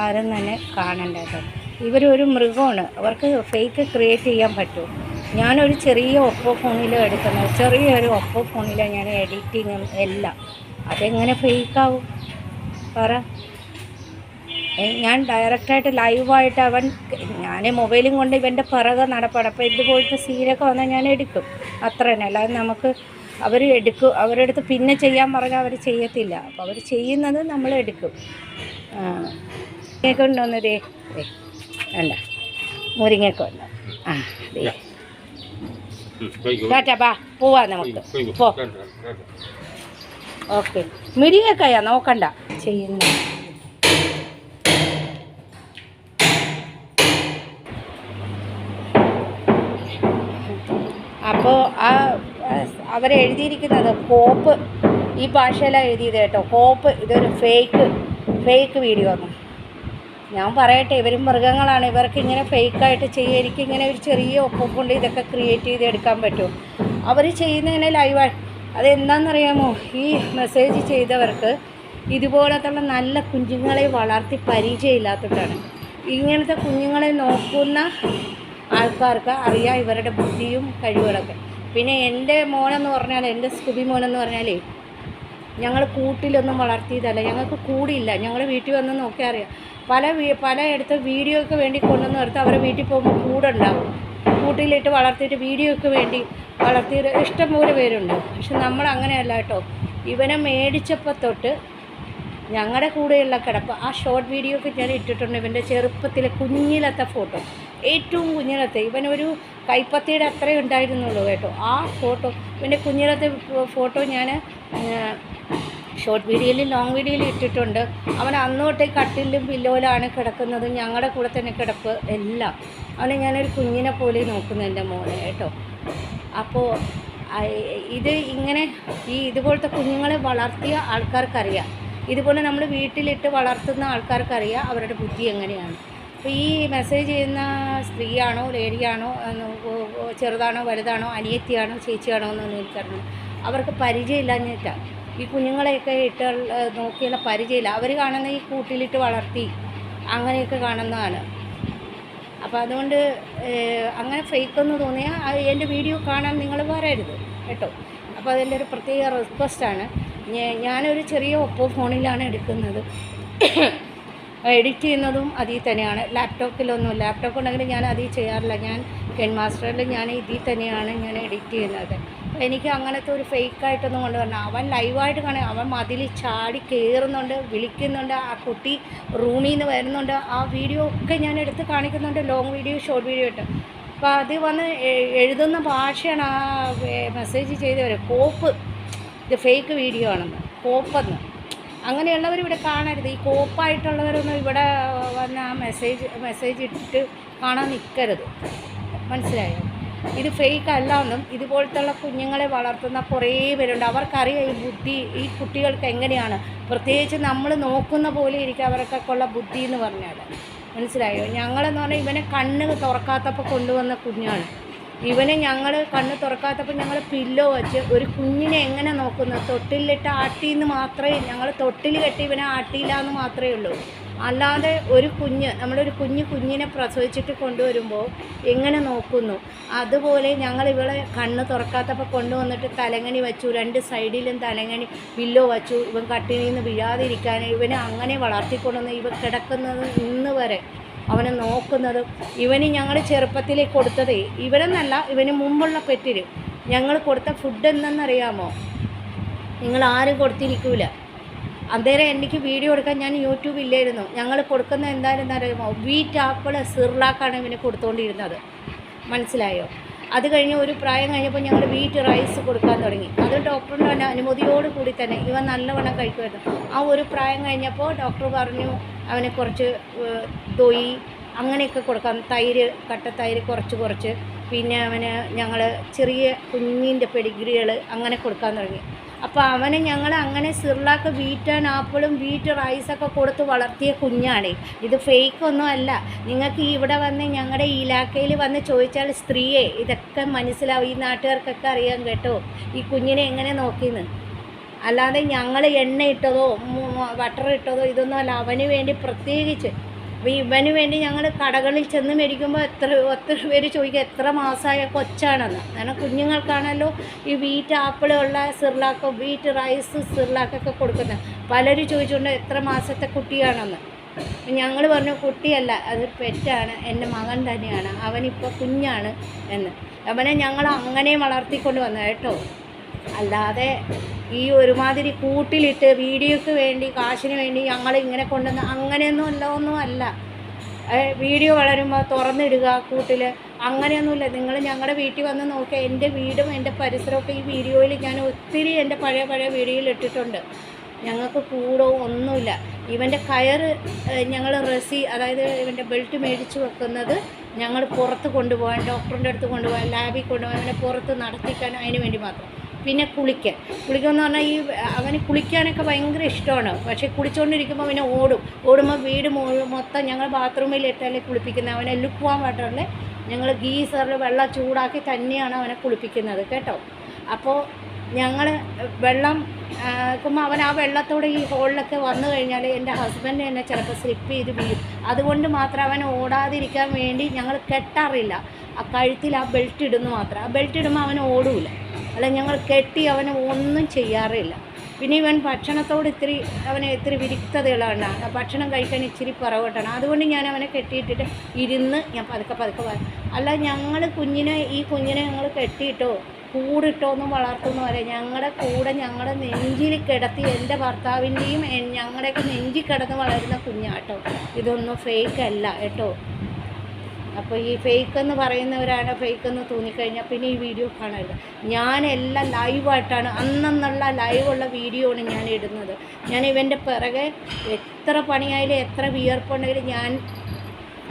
ആരും തന്നെ കാണേണ്ടത്. ഇവരൊരു മൃഗമാണ്, അവർക്ക് ഫേക്ക് ക്രിയേറ്റ് ചെയ്യാൻ പറ്റും. ഞാനൊരു ചെറിയ ഒപ്പോ ഫോണിലാണ് എടുക്കുന്നത്, ചെറിയൊരു ഒപ്പോ ഫോണിലാണ് ഞാൻ എഡിറ്റിങ്ങും എല്ലാം. അതെങ്ങനെ ഫേക്കാവും പറ? ഞാൻ ഡയറക്റ്റായിട്ട് ലൈവായിട്ട് ഞാൻ മൊബൈലും കൊണ്ട് ഇവൻ്റെ പിറകെ നടപ്പാണ്. അപ്പോൾ ഇതുപോലത്തെ സീനൊക്കെ വന്നാൽ ഞാൻ എടുക്കും, അത്ര തന്നെ. അല്ലാതെ നമുക്ക് അവരുടെ അടുത്ത് പിന്നെ ചെയ്യാൻ പറഞ്ഞാൽ അവർ ചെയ്യത്തില്ല. അപ്പോൾ അവർ ചെയ്യുന്നത് നമ്മൾ എടുക്കും. മുരിങ്ങയൊക്കെ ഉണ്ടോന്നതേ വേണ്ട, മുരിങ്ങയൊക്കെ ഉണ്ടോ? ആ അതെ, ടാറ്റാ, ബാ പോവാ നമുക്ക്, പോ. ഓക്കെ, മുരിങ്ങയൊക്കെയാ നോക്കണ്ട ചെയ്യുന്ന. അപ്പോൾ അവരെഴുതിയിരിക്കുന്നത് കോപ്പ്, ഈ ഭാഷയിലാണ് എഴുതിയത് കേട്ടോ, കോപ്പ്. ഇതൊരു ഫേക്ക് വീഡിയോ ആണ്. ഞാൻ പറയട്ടെ, ഇവരും മൃഗങ്ങളാണ്, ഇവർക്ക് ഇങ്ങനെ ഫേക്കായിട്ട് ചെയ്യുക. എനിക്കിങ്ങനെ ഒരു ചെറിയ ഒപ്പം കൊണ്ട് ഇതൊക്കെ ക്രിയേറ്റ് ചെയ്തെടുക്കാൻ പറ്റും. അവർ ചെയ്യുന്നതിനെ ലൈവായി. അതെന്താണെന്നറിയാമോ, ഈ മെസ്സേജ് ചെയ്തവർക്ക് ഇതുപോലത്തുള്ള നല്ല കുഞ്ഞുങ്ങളെ വളർത്തി പരിചയമില്ലാത്തതാണ്. ഇങ്ങനത്തെ കുഞ്ഞുങ്ങളെ നോക്കുന്ന ആൾക്കാർക്ക് അറിയാം ഇവരുടെ ബുദ്ധിയും കഴിവുകളൊക്കെ. പിന്നെ എൻ്റെ മോനെന്ന് പറഞ്ഞാൽ, എൻ്റെ സ്കുബി മോനെന്ന് പറഞ്ഞാലേ, ഞങ്ങൾ കൂട്ടിലൊന്നും വളർത്തിയതല്ല, ഞങ്ങൾക്ക് കൂടിയില്ല. ഞങ്ങളുടെ വീട്ടിൽ വന്ന് നോക്കിയാൽ അറിയാം, പലയിടത്ത് വീഡിയോയ്ക്ക് വേണ്ടി കൊണ്ടുവന്ന് നിർത്തി അവരെ വീട്ടിൽ പോകുമ്പോൾ കൂടുണ്ടാവും. കൂട്ടിലിട്ട് വളർത്തിയിട്ട് വീഡിയോയ്ക്ക് വേണ്ടി വളർത്തിയിട്ട് ഇഷ്ടംപോലെ പേരുണ്ട്. പക്ഷെ നമ്മൾ അങ്ങനെയല്ല കേട്ടോ. ഇവനെ മേടിച്ചപ്പോൾ തൊട്ട് ഞങ്ങളുടെ കൂടെയുള്ള കിടപ്പ്, ആ ഷോർട്ട് വീഡിയോക്ക് ഞാൻ ഇട്ടിട്ടുണ്ട്. ഇവൻ്റെ ചെറുപ്പത്തിലെ കുഞ്ഞിലത്തെ ഫോട്ടോ, ഏറ്റവും കുഞ്ഞിലത്തെ, ഇവനൊരു കൈപ്പത്തിയുടെ അത്രയും ഉണ്ടായിരുന്നുള്ളൂ കേട്ടോ ആ ഫോട്ടോ. ഇവൻ്റെ കുഞ്ഞിലത്തെ ഫോട്ടോ ഞാൻ ഷോർട്ട് വീഡിയോയിൽ, ലോങ് വീഡിയോയിൽ ഇട്ടിട്ടുണ്ട്. അവൻ അന്നോട്ടേ കട്ടിലും പില്ലോയിലാണ് കിടക്കുന്നത്, ഞങ്ങളുടെ കൂടെ തന്നെ കിടപ്പ് എല്ലാം. അവനെ ഞാനൊരു കുഞ്ഞിനെ പോലെ നോക്കുന്നു എൻ്റെ മോനെ കേട്ടോ. അപ്പോൾ ഇങ്ങനെ ഇതുപോലത്തെ കുഞ്ഞുങ്ങളെ വളർത്തിയ ആൾക്കാർക്കറിയാം, ഇതുപോലെ നമ്മൾ വീട്ടിലിട്ട് വളർത്തുന്ന ആൾക്കാർക്കറിയാം അവരുടെ ബുദ്ധി എങ്ങനെയാണ്. അപ്പോൾ ഈ മെസ്സേജ് ചെയ്യുന്ന സ്ത്രീയാണോ ലേഡിയാണോ, ചെറുതാണോ വലുതാണോ, അനിയത്തിയാണോ ചേച്ചിയാണോ എന്നൊന്നും എനിക്കറിയില്ല. അവർക്ക് പരിചയമില്ലാഞ്ഞിട്ടാണ്. ഈ കുഞ്ഞുങ്ങളെയൊക്കെ ഇട്ട് നോക്കിയുള്ള പരിചയമില്ല. അവർ കാണുന്ന ഈ കൂട്ടിലിട്ട് വളർത്തി അങ്ങനെയൊക്കെ കാണുന്നതാണ്. അപ്പോൾ അതുകൊണ്ട് അങ്ങനെ ഫേക്കെന്ന് തോന്നിയാൽ എൻ്റെ വീഡിയോ കാണാൻ നിങ്ങൾ വരരുത് കേട്ടോ. അപ്പോൾ അതിൻ്റെ ഒരു പ്രത്യേക റിക്വസ്റ്റാണ്. ഞാനൊരു ചെറിയ ഒപ്പോ ഫോണിലാണ് എടുക്കുന്നത്. എഡിറ്റ് ചെയ്യുന്നതും അതിൽ തന്നെയാണ്. ലാപ്ടോപ്പിലൊന്നും, ലാപ്ടോപ്പ് ഉണ്ടെങ്കിൽ ഞാൻ അതിൽ ചെയ്യാറില്ല. ഞാൻ കെൻ മാസ്റ്ററിൽ ഞാൻ ഇതിൽ തന്നെയാണ് ഞാൻ എഡിറ്റ് ചെയ്യുന്നത്. എനിക്ക് അങ്ങനത്തെ ഒരു ഫേക്കായിട്ടൊന്നും കൊണ്ടുവരണം. അവൻ ലൈവായിട്ട് കാണുക, അവൻ മതിൽ ചാടി കയറുന്നുണ്ട്, വിളിക്കുന്നുണ്ട്, ആ കുട്ടി റൂമിൽ നിന്ന് വരുന്നുണ്ട്, ആ വീഡിയോ ഒക്കെ ഞാൻ എടുത്ത് കാണിക്കുന്നുണ്ട്, ലോങ് വീഡിയോ ഷോർട്ട് വീഡിയോ ഇട്ട്. അപ്പോൾ അത് വന്ന് എഴുതുന്ന ഭാഷയാണ് ആ മെസ്സേജ് ചെയ്തവർ കോപ്പ്, ഇത് ഫേക്ക് വീഡിയോ ആണെന്ന്, കോപ്പെന്ന്. അങ്ങനെയുള്ളവർ ഇവിടെ കാണരുത്. ഈ കോപ്പായിട്ടുള്ളവരൊന്നും ഇവിടെ വന്ന് ആ മെസ്സേജ് ഇട്ടിട്ട് കാണാൻ നിൽക്കരുത്. മനസ്സിലായോ? ഇത് ഫേക്ക് അല്ല എന്നും ഇതുപോലത്തുള്ള കുഞ്ഞുങ്ങളെ വളർത്തുന്ന കുറേ പേരുണ്ട്. അവർക്കറിയാം ഈ ബുദ്ധി ഈ കുട്ടികൾക്ക് എങ്ങനെയാണ്, പ്രത്യേകിച്ച് നമ്മൾ നോക്കുന്ന പോലെ ഇരിക്കും അവർക്കൊക്കെ ഉള്ള ബുദ്ധി എന്ന് പറഞ്ഞാൽ. മനസ്സിലായോ? ഞങ്ങളെന്ന് പറഞ്ഞാൽ ഇവനെ കണ്ണ് തുറക്കാത്തപ്പോൾ കൊണ്ടുവന്ന കുഞ്ഞാണ്. ഇവനെ ഞങ്ങൾ കണ്ണ് തുറക്കാത്തപ്പോൾ ഞങ്ങൾ പില്ലോ വെച്ച് ഒരു കുഞ്ഞിനെ എങ്ങനെ നോക്കുന്നത്, തൊട്ടിലിട്ട് ആട്ടിയെന്ന് മാത്രമേ, ഞങ്ങൾ തൊട്ടിൽ കെട്ടി ഇവനെ ആട്ടിയില്ല എന്ന് മാത്രമേ ഉള്ളൂ. അല്ലാതെ ഒരു നമ്മളൊരു കുഞ്ഞിനെ പ്രസവിച്ചിട്ട് കൊണ്ടുവരുമ്പോൾ എങ്ങനെ നോക്കുന്നു, അതുപോലെ ഞങ്ങൾ ഇവളെ കണ്ണ് തുറക്കാത്തപ്പോൾ കൊണ്ടുവന്നിട്ട് തലങ്ങണി വെച്ചു, 2 സൈഡിലും തലങ്ങണി പില്ലോ വച്ചു, ഇവൻ കട്ടിലിൽ നിന്ന് വീഴാതിരിക്കാൻ ഇവനെ അങ്ങനെ വളർത്തിക്കൊണ്ടുവന്ന് ഇവ കിടക്കുന്നത് ഇന്ന് വരെ അവനെ നോക്കുന്നതും. ഇവന് ഞങ്ങൾ ചെറുപ്പത്തിലേക്ക് കൊടുത്തതേ, ഇവരെന്നല്ല ഇവന് മുമ്പുള്ള പെറ്റിന് ഞങ്ങൾ കൊടുത്ത ഫുഡ് എന്തെന്നറിയാമോ? നിങ്ങൾ ആരും കൊടുത്തിരിക്കൂല. അന്നേരം എനിക്ക് വീഡിയോ എടുക്കാൻ ഞാൻ യൂട്യൂബില്ലായിരുന്നു. ഞങ്ങൾ കൊടുക്കുന്ന എന്തായാലും അറിയാമോ? വീറ്റ് ആപ്പിൾ സിർലാക്കാണ് ഇവന് കൊടുത്തുകൊണ്ടിരുന്നത്. മനസ്സിലായോ? അത് കഴിഞ്ഞ് ഒരു പ്രായം കഴിഞ്ഞപ്പോൾ ഞങ്ങൾ വീറ്റ് റൈസ് കൊടുക്കാൻ തുടങ്ങി. അത് ഡോക്ടറിൻ്റെ അനുമതിയോട് കൂടി തന്നെ ഇവൻ നല്ലവണ്ണം കഴിക്കുമായിരുന്നു. ആ ഒരു പ്രായം കഴിഞ്ഞപ്പോൾ ഡോക്ടർ പറഞ്ഞു അവന് കുറച്ച് ദൊയ് അങ്ങനെയൊക്കെ കൊടുക്കാം, തൈര്, കട്ടത്തൈര് കുറച്ച്, പിന്നെ അവന് ഞങ്ങൾ ചെറിയ കുഞ്ഞിൻ്റെ പെഡിഗ്രികൾ അങ്ങനെ കൊടുക്കാൻ തുടങ്ങി. അപ്പോൾ അവനെ ഞങ്ങൾ അങ്ങനെ സിർലാക്ക് വീറ്റ് ആൻഡ് ആപ്പിളും വീറ്റ് റൈസൊക്കെ കൊടുത്ത് വളർത്തിയ കുഞ്ഞാണ്. ഇത് ഫേക്കൊന്നും അല്ല. നിങ്ങൾക്ക് ഇവിടെ വന്ന് ഞങ്ങളുടെ ഈ ഇലാക്കയിൽ വന്ന് ചോദിച്ചാൽ സ്ത്രീയെ ഇതൊക്കെ മനസ്സിലാവും. ഈ നാട്ടുകാർക്കൊക്കെ അറിയാം കേട്ടോ ഈ കുഞ്ഞിനെ എങ്ങനെ നോക്കിയെന്ന്. അല്ലാതെ ഞങ്ങൾ എണ്ണ ഇട്ടതോ ബട്ടർ ഇട്ടതോ ഇതൊന്നും അല്ല. അവന് വേണ്ടി പ്രത്യേകിച്ച് ഇവന് വേണ്ടി ഞങ്ങൾ കടകളിൽ ചെന്ന് മേടിക്കുമ്പോൾ ഒത്തിരി പേര് ചോദിക്കുക എത്ര മാസമായ കൊച്ചാണെന്ന്. കാരണം കുഞ്ഞുങ്ങൾക്കാണല്ലോ ഈ വീറ്റ് ആപ്പിളുള്ള സിർലാക്കോ വീറ്റ് റൈസ് സിർലാക്കൊക്കെ കൊടുക്കുന്നത്. പലരും ചോദിച്ചുകൊണ്ട് എത്ര മാസത്തെ കുട്ടിയാണെന്ന്. ഞങ്ങൾ പറഞ്ഞു കുട്ടിയല്ല, അത് പെറ്റാണ്, എൻ്റെ മകൻ തന്നെയാണ്, അവനിപ്പോൾ കുഞ്ഞാണ് എന്ന്. അവനെ ഞങ്ങൾ അങ്ങനെ വളർത്തിക്കൊണ്ട് വന്നത് കേട്ടോ. അല്ലാതെ ഈ ഒരുമാതിരി കൂട്ടിലിട്ട് വീഡിയോയ്ക്ക് വേണ്ടി കാശിന് വേണ്ടി ഞങ്ങൾ ഇങ്ങനെ കൊണ്ടുവന്ന് ഒന്നും അല്ല. വീഡിയോ വളരുമ്പോൾ തുറന്നിടുക കൂട്ടിൽ, അങ്ങനെയൊന്നുമില്ല. നിങ്ങൾ ഞങ്ങളുടെ വീട്ടിൽ വന്ന് നോക്കിയാൽ എൻ്റെ വീടും എൻ്റെ പരിസരമൊക്കെ ഈ വീഡിയോയിൽ ഞാൻ ഒത്തിരി എൻ്റെ പഴയ വീഡിയോയിൽ ഇട്ടിട്ടുണ്ട്. ഞങ്ങൾക്ക് കൂടോ ഒന്നുമില്ല. ഇവൻ്റെ കയറ് ഞങ്ങൾ അതായത് ഇവൻ്റെ ബെൽറ്റ് മേടിച്ച് വെക്കുന്നത് ഞങ്ങൾ പുറത്ത് കൊണ്ടുപോകാൻ, ഡോക്ടറിൻ്റെ അടുത്ത് കൊണ്ടുപോകാൻ, ലാബിൽ കൊണ്ടുപോകാൻ, അവനെ പുറത്ത് നടത്തിക്കാൻ, അതിന് വേണ്ടി മാത്രം. പിന്നെ കുളിക്കുമെന്ന് പറഞ്ഞാൽ അവന് കുളിക്കാനൊക്കെ ഭയങ്കര ഇഷ്ടമാണ്. പക്ഷേ കുളിച്ചുകൊണ്ടിരിക്കുമ്പോൾ അവനെ ഓടുമ്പോൾ വീട് മൊത്തം ഞങ്ങൾ ബാത്റൂമിലിട്ടല്ലേ കുളിപ്പിക്കുന്നത്. അവനെ ലുക്ക് വാം വാട്ടറിൽ ഞങ്ങൾ ഗീസറിൽ വെള്ളം ചൂടാക്കി തന്നെയാണ് അവനെ കുളിപ്പിക്കുന്നത് കേട്ടോ. അപ്പോൾ ഞങ്ങൾ വെള്ളം ആക്കുമ്പോൾ അവൻ ആ വെള്ളത്തോടെ ഈ ഹോളിലൊക്കെ വന്നു കഴിഞ്ഞാൽ എൻ്റെ ഹസ്ബൻഡ് എന്നെ ചിലപ്പോൾ സ്ലിപ്പ് ചെയ്ത് വീഴും. അതുകൊണ്ട് മാത്രം അവൻ ഓടാതിരിക്കാൻ വേണ്ടി ഞങ്ങൾ കെട്ടാറില്ല. ആ കഴുത്തിൽ ആ ബെൽറ്റ് ഇടുന്നു മാത്രം. ആ ബെൽറ്റ് ഇടുമ്പോൾ അവൻ ഓടൂല. അല്ല, ഞങ്ങൾ കെട്ടി അവനെ ഒന്നും ചെയ്യാറില്ല. പിന്നെ ഇവൻ ഭക്ഷണത്തോട് അവന് ഇത്തിരി വിരുക്തതകളാണ്. ഭക്ഷണം കഴിക്കാൻ ഇച്ചിരി പുറകോട്ടാണ്. അതുകൊണ്ട് ഞാൻ അവനെ കെട്ടിയിട്ടിട്ട് ഞാൻ പതുക്കെ അല്ല, ഞങ്ങൾ ഈ കുഞ്ഞിനെ ഞങ്ങൾ കെട്ടിയിട്ടോ കൂടിട്ടോ ഒന്നും വളർത്തുന്ന വരെ ഞങ്ങളുടെ കൂടെ ഞങ്ങളുടെ നെഞ്ചിൽ കിടത്തി എൻ്റെ ഭർത്താവിൻ്റെയും ഞങ്ങളുടെയൊക്കെ നെഞ്ചിൽ കിടന്ന് വളരുന്ന കുഞ്ഞാട്ടോ. ഇതൊന്നും ഫേക്ക് അല്ല കേട്ടോ. അപ്പോൾ ഈ ഫേക്കെന്ന് പറയുന്നവരാണ് ഫേക്കെന്ന് തോന്നിക്കഴിഞ്ഞാൽ പിന്നെ ഈ വീഡിയോ കാണരുത്. ഞാനെല്ലാം ലൈവായിട്ടാണ്, അന്നുള്ള ലൈവുള്ള വീഡിയോ ആണ് ഞാൻ ഇടുന്നത്. ഞാൻ ഇവൻ്റെ പിറകെ എത്ര പണിയായാലും എത്ര വിയർപ്പുണ്ടെങ്കിലും ഞാൻ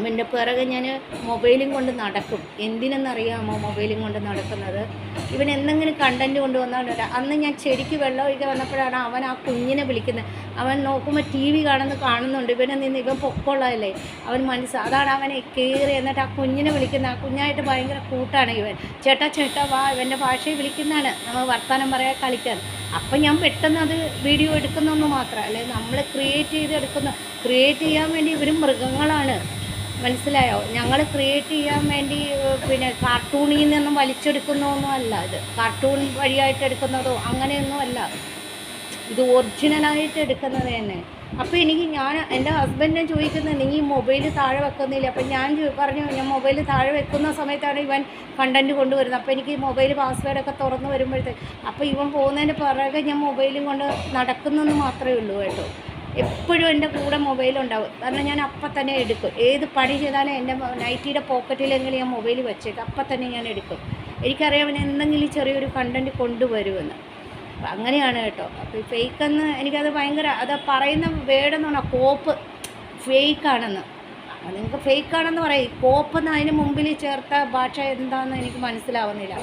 ഇവൻ്റെ പിറകെ ഞാൻ മൊബൈലും കൊണ്ട് നടക്കും. എന്തിനെന്നറിയാമോ മൊബൈലും കൊണ്ട് നടക്കുന്നത്? ഇവൻ എന്തെങ്കിലും കണ്ടൻറ്റ് കൊണ്ടുവന്നാണ്. അന്ന് ഞാൻ ചെടിക്ക് വെള്ളം ഒഴിക്കാൻ വന്നപ്പോഴാണ് അവൻ ആ കുഞ്ഞിനെ വിളിക്കുന്നത്. അവൻ നോക്കുമ്പോൾ TV കാണുന്നുണ്ട്. ഇവൻ പൊക്കമുള്ളതല്ലേ, അവൻ അതാണ് അവനെ കയറി എന്നിട്ട് ആ കുഞ്ഞിനെ വിളിക്കുന്നത്. ആ കുഞ്ഞായിട്ട് ഭയങ്കര കൂട്ടാണ് ഇവൻ. ചേട്ടാ വാ, ഇവൻ്റെ ഭാഷയിൽ വിളിക്കുന്നതാണ്, നമ്മൾ വർത്തമാനം പറയാൻ കളിക്കാൻ. അപ്പം ഞാൻ പെട്ടെന്ന് അത് വീഡിയോ എടുക്കുന്നൊന്ന് മാത്രം അല്ലേ, നമ്മൾ ക്രിയേറ്റ് ചെയ്യാൻ വേണ്ടി ഇവരും മൃഗങ്ങളാണ്. മനസ്സിലായോ? ഞങ്ങൾ ക്രിയേറ്റ് ചെയ്യാൻ വേണ്ടി പിന്നെ കാർട്ടൂണിൽ നിന്നും വലിച്ചെടുക്കുന്നതൊന്നും അല്ല. ഇത് കാർട്ടൂൺ വഴിയായിട്ട് എടുക്കുന്നതോ അങ്ങനെയൊന്നും അല്ല. ഇത് ഒറിജിനലായിട്ട് എടുക്കുന്നത് തന്നെ. അപ്പോൾ എനിക്ക് എൻ്റെ ഹസ്ബൻഡിനെ ചോദിക്കുന്നത് നീ മൊബൈൽ താഴെ വെക്കുന്നില്ല. അപ്പം ഞാൻ പറഞ്ഞു ഞാൻ മൊബൈൽ താഴെ വെക്കുന്ന സമയത്താണ് ഇവൻ കണ്ടൻറ്റ് കൊണ്ടുവരുന്നത്. അപ്പോൾ എനിക്ക് മൊബൈൽ പാസ്വേഡൊക്കെ തുറന്ന് വരുമ്പോഴത്തേക്ക് അപ്പോൾ ഇവൻ പോകുന്നതിൻ്റെ പുറകെ ഞാൻ മൊബൈലും കൊണ്ട് നടക്കുന്നതെന്ന് മാത്രമേ ഉള്ളൂ കേട്ടോ. എപ്പോഴും എൻ്റെ കൂടെ മൊബൈലുണ്ടാവും. കാരണം ഞാൻ അപ്പം തന്നെ എടുക്കും. ഏത് പണി ചെയ്താലും എൻ്റെ നൈറ്റിയുടെ പോക്കറ്റിലെങ്കിലും ഞാൻ മൊബൈൽ വെച്ചേക്കും, അപ്പം തന്നെ ഞാൻ എടുക്കും. എനിക്കറിയാം അവൻ എന്തെങ്കിലും ചെറിയൊരു കണ്ടൻറ്റ് കൊണ്ടുവരുമെന്ന്. അപ്പം അങ്ങനെയാണ് കേട്ടോ. അപ്പോൾ ഈ ഫേക്കെന്ന് എനിക്കത് ഭയങ്കര അത് പറയുന്ന വേർഡെന്ന് പറഞ്ഞാൽ കോപ്പ് ഫേക്കാണെന്ന്. നിങ്ങൾക്ക് ഫേക്കാണെന്ന് പറയും. കോപ്പെന്ന് അതിന് മുമ്പിൽ ചേർത്ത ഭാഷ എന്താണെന്ന് എനിക്ക് മനസ്സിലാവുന്നില്ല.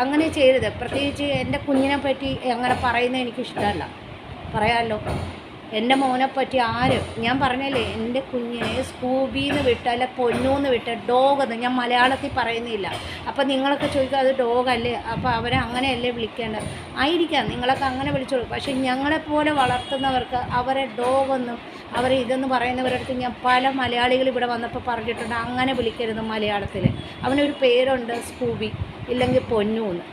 അങ്ങനെ ചെയ്യരുത്. പ്രത്യേകിച്ച് എൻ്റെ കുഞ്ഞിനെ പറ്റി അങ്ങനെ പറയുന്നത് എനിക്കിഷ്ടമല്ല. പറയാമല്ലോ എൻ്റെ മോനെപ്പറ്റി ഞാൻ പറഞ്ഞല്ലേ എൻ്റെ കുഞ്ഞിനെ സ്കൂബിന്ന് വിട്ട് അല്ല പൊന്നൂന്ന് വിട്ട് ഡോഗെന്ന് ഞാൻ മലയാളത്തിൽ പറയുന്നില്ല. അപ്പോൾ നിങ്ങളൊക്കെ ചോദിക്കുക അത് ഡോഗല്ലേ, അപ്പോൾ അവരെ അങ്ങനെയല്ലേ വിളിക്കേണ്ടത്. ആയിരിക്കാം നിങ്ങളൊക്കെ അങ്ങനെ വിളിച്ചോളൂ. പക്ഷേ ഞങ്ങളെപ്പോലെ വളർത്തുന്നവർക്ക് അവരെ ഡോഗെന്നും അവർ ഇതെന്ന് പറയുന്നവരടുത്ത് ഞാൻ പല മലയാളികൾ ഇവിടെ വന്നപ്പോൾ പറഞ്ഞിട്ടുണ്ട് അങ്ങനെ വിളിക്കരുത് മലയാളത്തിൽ. അവനൊരു പേരുണ്ട് സ്കൂബി, ഇല്ലെങ്കിൽ പൊന്നൂന്ന്,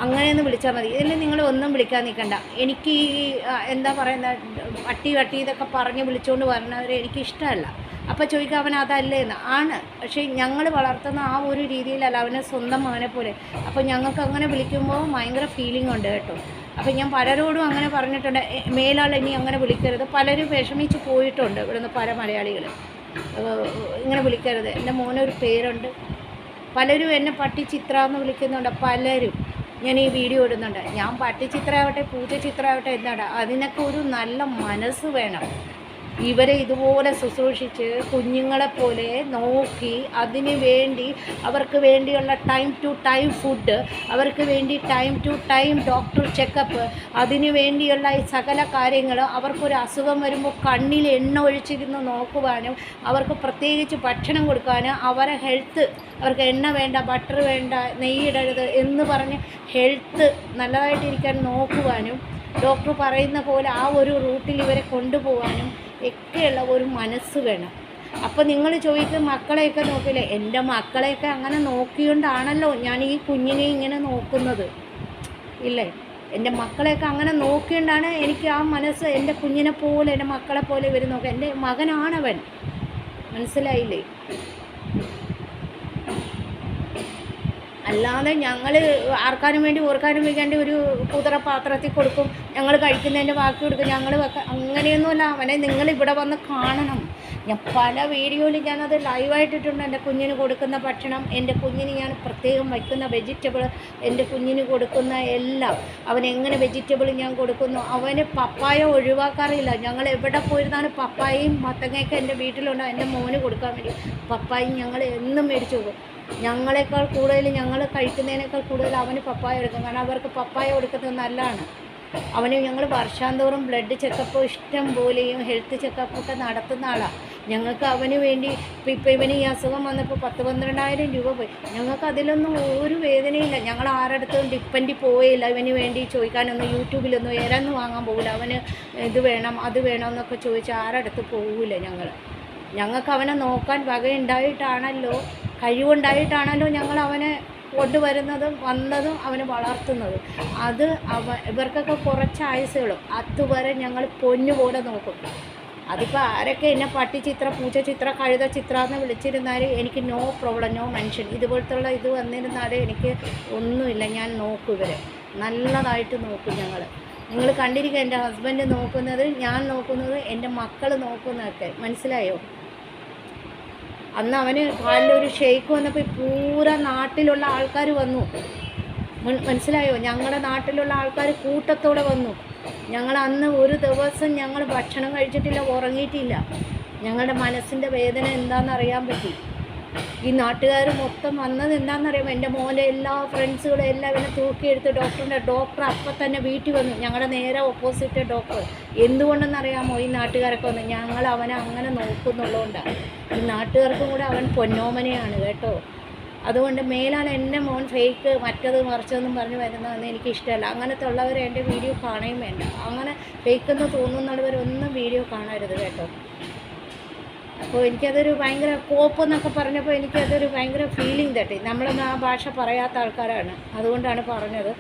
അങ്ങനെയൊന്ന് വിളിച്ചാൽ മതി. ഇതിൽ നിങ്ങൾ ഒന്നും വിളിക്കാൻ നിൽക്കണ്ട. എനിക്ക് ഈ എന്താ പറയുന്നത് വട്ടി ഇതൊക്കെ പറഞ്ഞ് വിളിച്ചുകൊണ്ട് വരുന്നവരെ എനിക്കിഷ്ടമല്ല. അപ്പോൾ ചോദിക്കുക അവൻ അതല്ലേന്ന്. ആണ്, പക്ഷേ ഞങ്ങൾ വളർത്തുന്ന ആ ഒരു രീതിയിലല്ല, അവനെ സ്വന്തം മകനെ പോലെ. അപ്പോൾ ഞങ്ങൾക്ക് അങ്ങനെ വിളിക്കുമ്പോൾ ഭയങ്കര ഫീലിംഗ് ഉണ്ട് കേട്ടോ. അപ്പോൾ ഞാൻ പലരോടും അങ്ങനെ പറഞ്ഞിട്ടുണ്ട്, മേലാൾ ഇനി അങ്ങനെ വിളിക്കരുത്. പലരും വിഷമിച്ച് പോയിട്ടുണ്ട് ഇവിടുന്ന് പല മലയാളികൾ. ഇങ്ങനെ വിളിക്കരുത്. എൻ്റെ മോനൊരു പേരുണ്ട്. പലരും എന്നെ പട്ടിച്ചിത്ര എന്ന് വിളിക്കുന്നുണ്ട്. പലരും ഞാൻ ഈ വീഡിയോ ഇടുന്നുണ്ട്. ഞാൻ പട്ടിച്ചിത്രമാവട്ടെ പൂച്ചച്ചിത്രമാവട്ടെ എന്താണ്, അതിനൊക്കെ ഒരു നല്ല മനസ്സ് വേണം. ഇവരെ ഇതുപോലെ ശുശ്രൂഷിച്ച് കുഞ്ഞുങ്ങളെപ്പോലെ നോക്കി അതിന് വേണ്ടി അവർക്ക് വേണ്ടിയുള്ള ടൈം ടു ടൈം ഫുഡ്, അവർക്ക് വേണ്ടി time to time doctor checkup, അതിന് വേണ്ടിയുള്ള ഈ സകല കാര്യങ്ങൾ, അവർക്കൊരു അസുഖം വരുമ്പോൾ കണ്ണിൽ എണ്ണ ഒഴിച്ചിരുന്ന് നോക്കുവാനും അവർക്ക് പ്രത്യേകിച്ച് ഭക്ഷണം കൊടുക്കാനും അവരെ ഹെൽത്ത്, അവർക്ക് എണ്ണ വേണ്ട, ബട്ടർ വേണ്ട, നെയ്യിടരുത് എന്ന് പറഞ്ഞ് ഹെൽത്ത് നല്ലതായിട്ടിരിക്കാൻ നോക്കുവാനും ഡോക്ടർ പറയുന്ന പോലെ ആ ഒരു റൂട്ടിൽ ഇവരെ കൊണ്ടുപോകാനും ഒക്കെയുള്ള ഒരു മനസ്സ് വേണം. അപ്പോൾ നിങ്ങൾ ചോദിക്കും മക്കളെയൊക്കെ നോക്കില്ലേ? എൻ്റെ മക്കളെയൊക്കെ അങ്ങനെ നോക്കിയോണ്ടാണല്ലോ ഞാൻ ഈ കുഞ്ഞിനെ ഇങ്ങനെ നോക്കുന്നത്, ഇല്ലേ? എൻ്റെ മക്കളെയൊക്കെ അങ്ങനെ നോക്കിയോണ്ടാണ് എനിക്ക് ആ മനസ്സ് എൻ്റെ കുഞ്ഞിനെ പോലെ എൻ്റെ മക്കളെ പോലെ ഇവർ നോക്കുക. എൻ്റെ മകനാണവൻ, മനസ്സിലായില്ലേ? അല്ലാതെ ഞങ്ങൾ ആർക്കാനും വേണ്ടി ഓർക്കാനും വേണ്ടി ഒരു കുതിര പാത്രത്തിൽ കൊടുക്കും, ഞങ്ങൾ കഴിക്കുന്നതിൻ്റെ ബാക്കി കൊടുക്കും, ഞങ്ങൾ അങ്ങനെയൊന്നുമല്ല. അവനെ നിങ്ങൾ ഇവിടെ വന്ന് കാണണം. ഞാൻ പല വീഡിയോയിൽ ഞാനത് ലൈവായിട്ടിട്ടുണ്ട്. എൻ്റെ കുഞ്ഞിന് കൊടുക്കുന്ന ഭക്ഷണം, എൻ്റെ കുഞ്ഞിന് ഞാൻ പ്രത്യേകം വയ്ക്കുന്ന വെജിറ്റബിൾ, എൻ്റെ കുഞ്ഞിന് കൊടുക്കുന്ന എല്ലാം, അവനെങ്ങനെ വെജിറ്റബിൾ ഞാൻ കൊടുക്കുന്നു. അവന് പപ്പായ ഒഴിവാക്കാറില്ല. ഞങ്ങൾ എവിടെ പോയിരുന്നാലും പപ്പായയും മത്തങ്ങയൊക്കെ എൻ്റെ വീട്ടിലുണ്ട്. എൻ്റെ മോന് കൊടുക്കാൻ വേണ്ടി പപ്പായയും ഞങ്ങൾ എന്നും മേടിച്ചു പോകും. ഞങ്ങളെക്കാൾ കൂടുതൽ ഞങ്ങൾ കഴിക്കുന്നതിനേക്കാൾ കൂടുതൽ അവന് പപ്പായ എടുക്കും. കാരണം അവർക്ക് പപ്പായ കൊടുക്കുന്നത് നല്ലതാണ്. അവന് ഞങ്ങൾ വർഷാന്തോറും ബ്ലഡ് ചെക്കപ്പ് ഇഷ്ടം പോലെയും ഹെൽത്ത് ചെക്കപ്പൊക്കെ നടത്തുന്ന ആളാണ്. ഞങ്ങൾക്ക് അവന് വേണ്ടി ഇപ്പോൾ ഇവന് ഈ അസുഖം വന്നപ്പോൾ 10-12,000 രൂപ പോയി. ഞങ്ങൾക്ക് അതിലൊന്നും ഒരു വേദനയില്ല. ഞങ്ങൾ ആരടുത്തും ഡിപ്പെൻഡ് പോയില്ല. ഇവന് വേണ്ടി ചോദിക്കാനൊന്നും യൂട്യൂബിലൊന്നും ഇരന്ന് വാങ്ങാൻ പോകില്ല. അവന് ഇത് വേണം അത് വേണം എന്നൊക്കെ ചോദിച്ചാൽ ആരടുത്ത് പോകില്ല. ഞങ്ങൾക്ക് അവനെ നോക്കാൻ വകയുണ്ടായിട്ടാണല്ലോ, കഴിവുണ്ടായിട്ടാണല്ലോ ഞങ്ങൾ അവനെ കൊണ്ടുവരുന്നതും വന്നതും അവനെ വളർത്തുന്നതും. അത് ഇവർക്കൊക്കെ കുറച്ച് ആയുസുകളും അതുവരെ ഞങ്ങൾ പൊന്നുപോലെ നോക്കും. അതിപ്പോൾ ആരൊക്കെ എന്നെ പട്ടിച്ചിത്ര, പൂച്ചച്ചിത്ര, കഴുതച്ചിത്ര എന്ന് വിളിച്ചിരുന്നാലും എനിക്ക് നോ പ്രോബ്ലം, നോ മെൻഷൻ. ഇതുപോലത്തുള്ള ഇത് വന്നിരുന്നാലും എനിക്ക് ഒന്നുമില്ല. ഞാൻ നോക്കും, ഇവരെ നല്ലതായിട്ട് നോക്കും. നിങ്ങൾ കണ്ടിരിക്കുക, എൻ്റെ ഹസ്ബൻഡ് നോക്കുന്നത്, ഞാൻ നോക്കുന്നത്, എൻ്റെ മക്കൾ നോക്കുന്നതൊക്കെ. മനസ്സിലായോ? അന്ന് അവന് കാലിലൊരു ഷെയ്ക്ക് വന്നപ്പോൾ പൂരാ നാട്ടിലുള്ള ആൾക്കാർ വന്നു. മനസ്സിലായോ? ഞങ്ങളുടെ നാട്ടിലുള്ള ആൾക്കാർ കൂട്ടത്തോടെ വന്നു. ഞങ്ങൾ അന്ന് ഒരു ദിവസം ഞങ്ങൾ ഭക്ഷണം കഴിച്ചിട്ടില്ല, ഉറങ്ങിയിട്ടില്ല. ഞങ്ങളുടെ മനസ്സിൻ്റെ വേദന എന്താണെന്ന് അറിയാൻ പറ്റി. ഈ നാട്ടുകാർ മൊത്തം വന്നത് എന്താണെന്നറിയാമോ? എൻ്റെ മോൻ്റെ എല്ലാ ഫ്രണ്ട്സുകളും എല്ലാം ഇവനെ തൂക്കിയെടുത്ത് ഡോക്ടർ അപ്പം തന്നെ വീട്ടിൽ വന്നു. ഞങ്ങളുടെ നേരെ ഓപ്പോസിറ്റ് ഡോക്ടർ. എന്തുകൊണ്ടെന്നറിയാമോ ഈ നാട്ടുകാരൊക്കെ വന്നു? ഞങ്ങൾ അവനെ അങ്ങനെ നോക്കുന്നുള്ളതുകൊണ്ടാണ്. ഈ നാട്ടുകാർക്കും കൂടെ അവൻ പൊന്നോമനയാണ് കേട്ടോ. അതുകൊണ്ട് മേലാണ് എൻ്റെ മോൻ ഫേക്ക് മറ്റത് മറിച്ചതെന്നും പറഞ്ഞ് വരുന്നതെന്ന് എനിക്കിഷ്ടമല്ല. അങ്ങനത്തെ ഉള്ളവരെ എൻ്റെ വീഡിയോ കാണുകയും വേണ്ട. അങ്ങനെ ഫേക്കെന്ന് തോന്നുന്നവരൊന്നും വീഡിയോ കാണരുത് കേട്ടോ. അപ്പോൾ എനിക്കതൊരു ഭയങ്കര കോപ്പെന്നൊക്കെ പറഞ്ഞപ്പോൾ എനിക്കതൊരു ഭയങ്കര ഫീലിംഗ് തട്ടി. നമ്മളൊന്നും ആ ഭാഷ പറയാത്ത ആൾക്കാരാണ്, അതുകൊണ്ടാണ് പറഞ്ഞത്.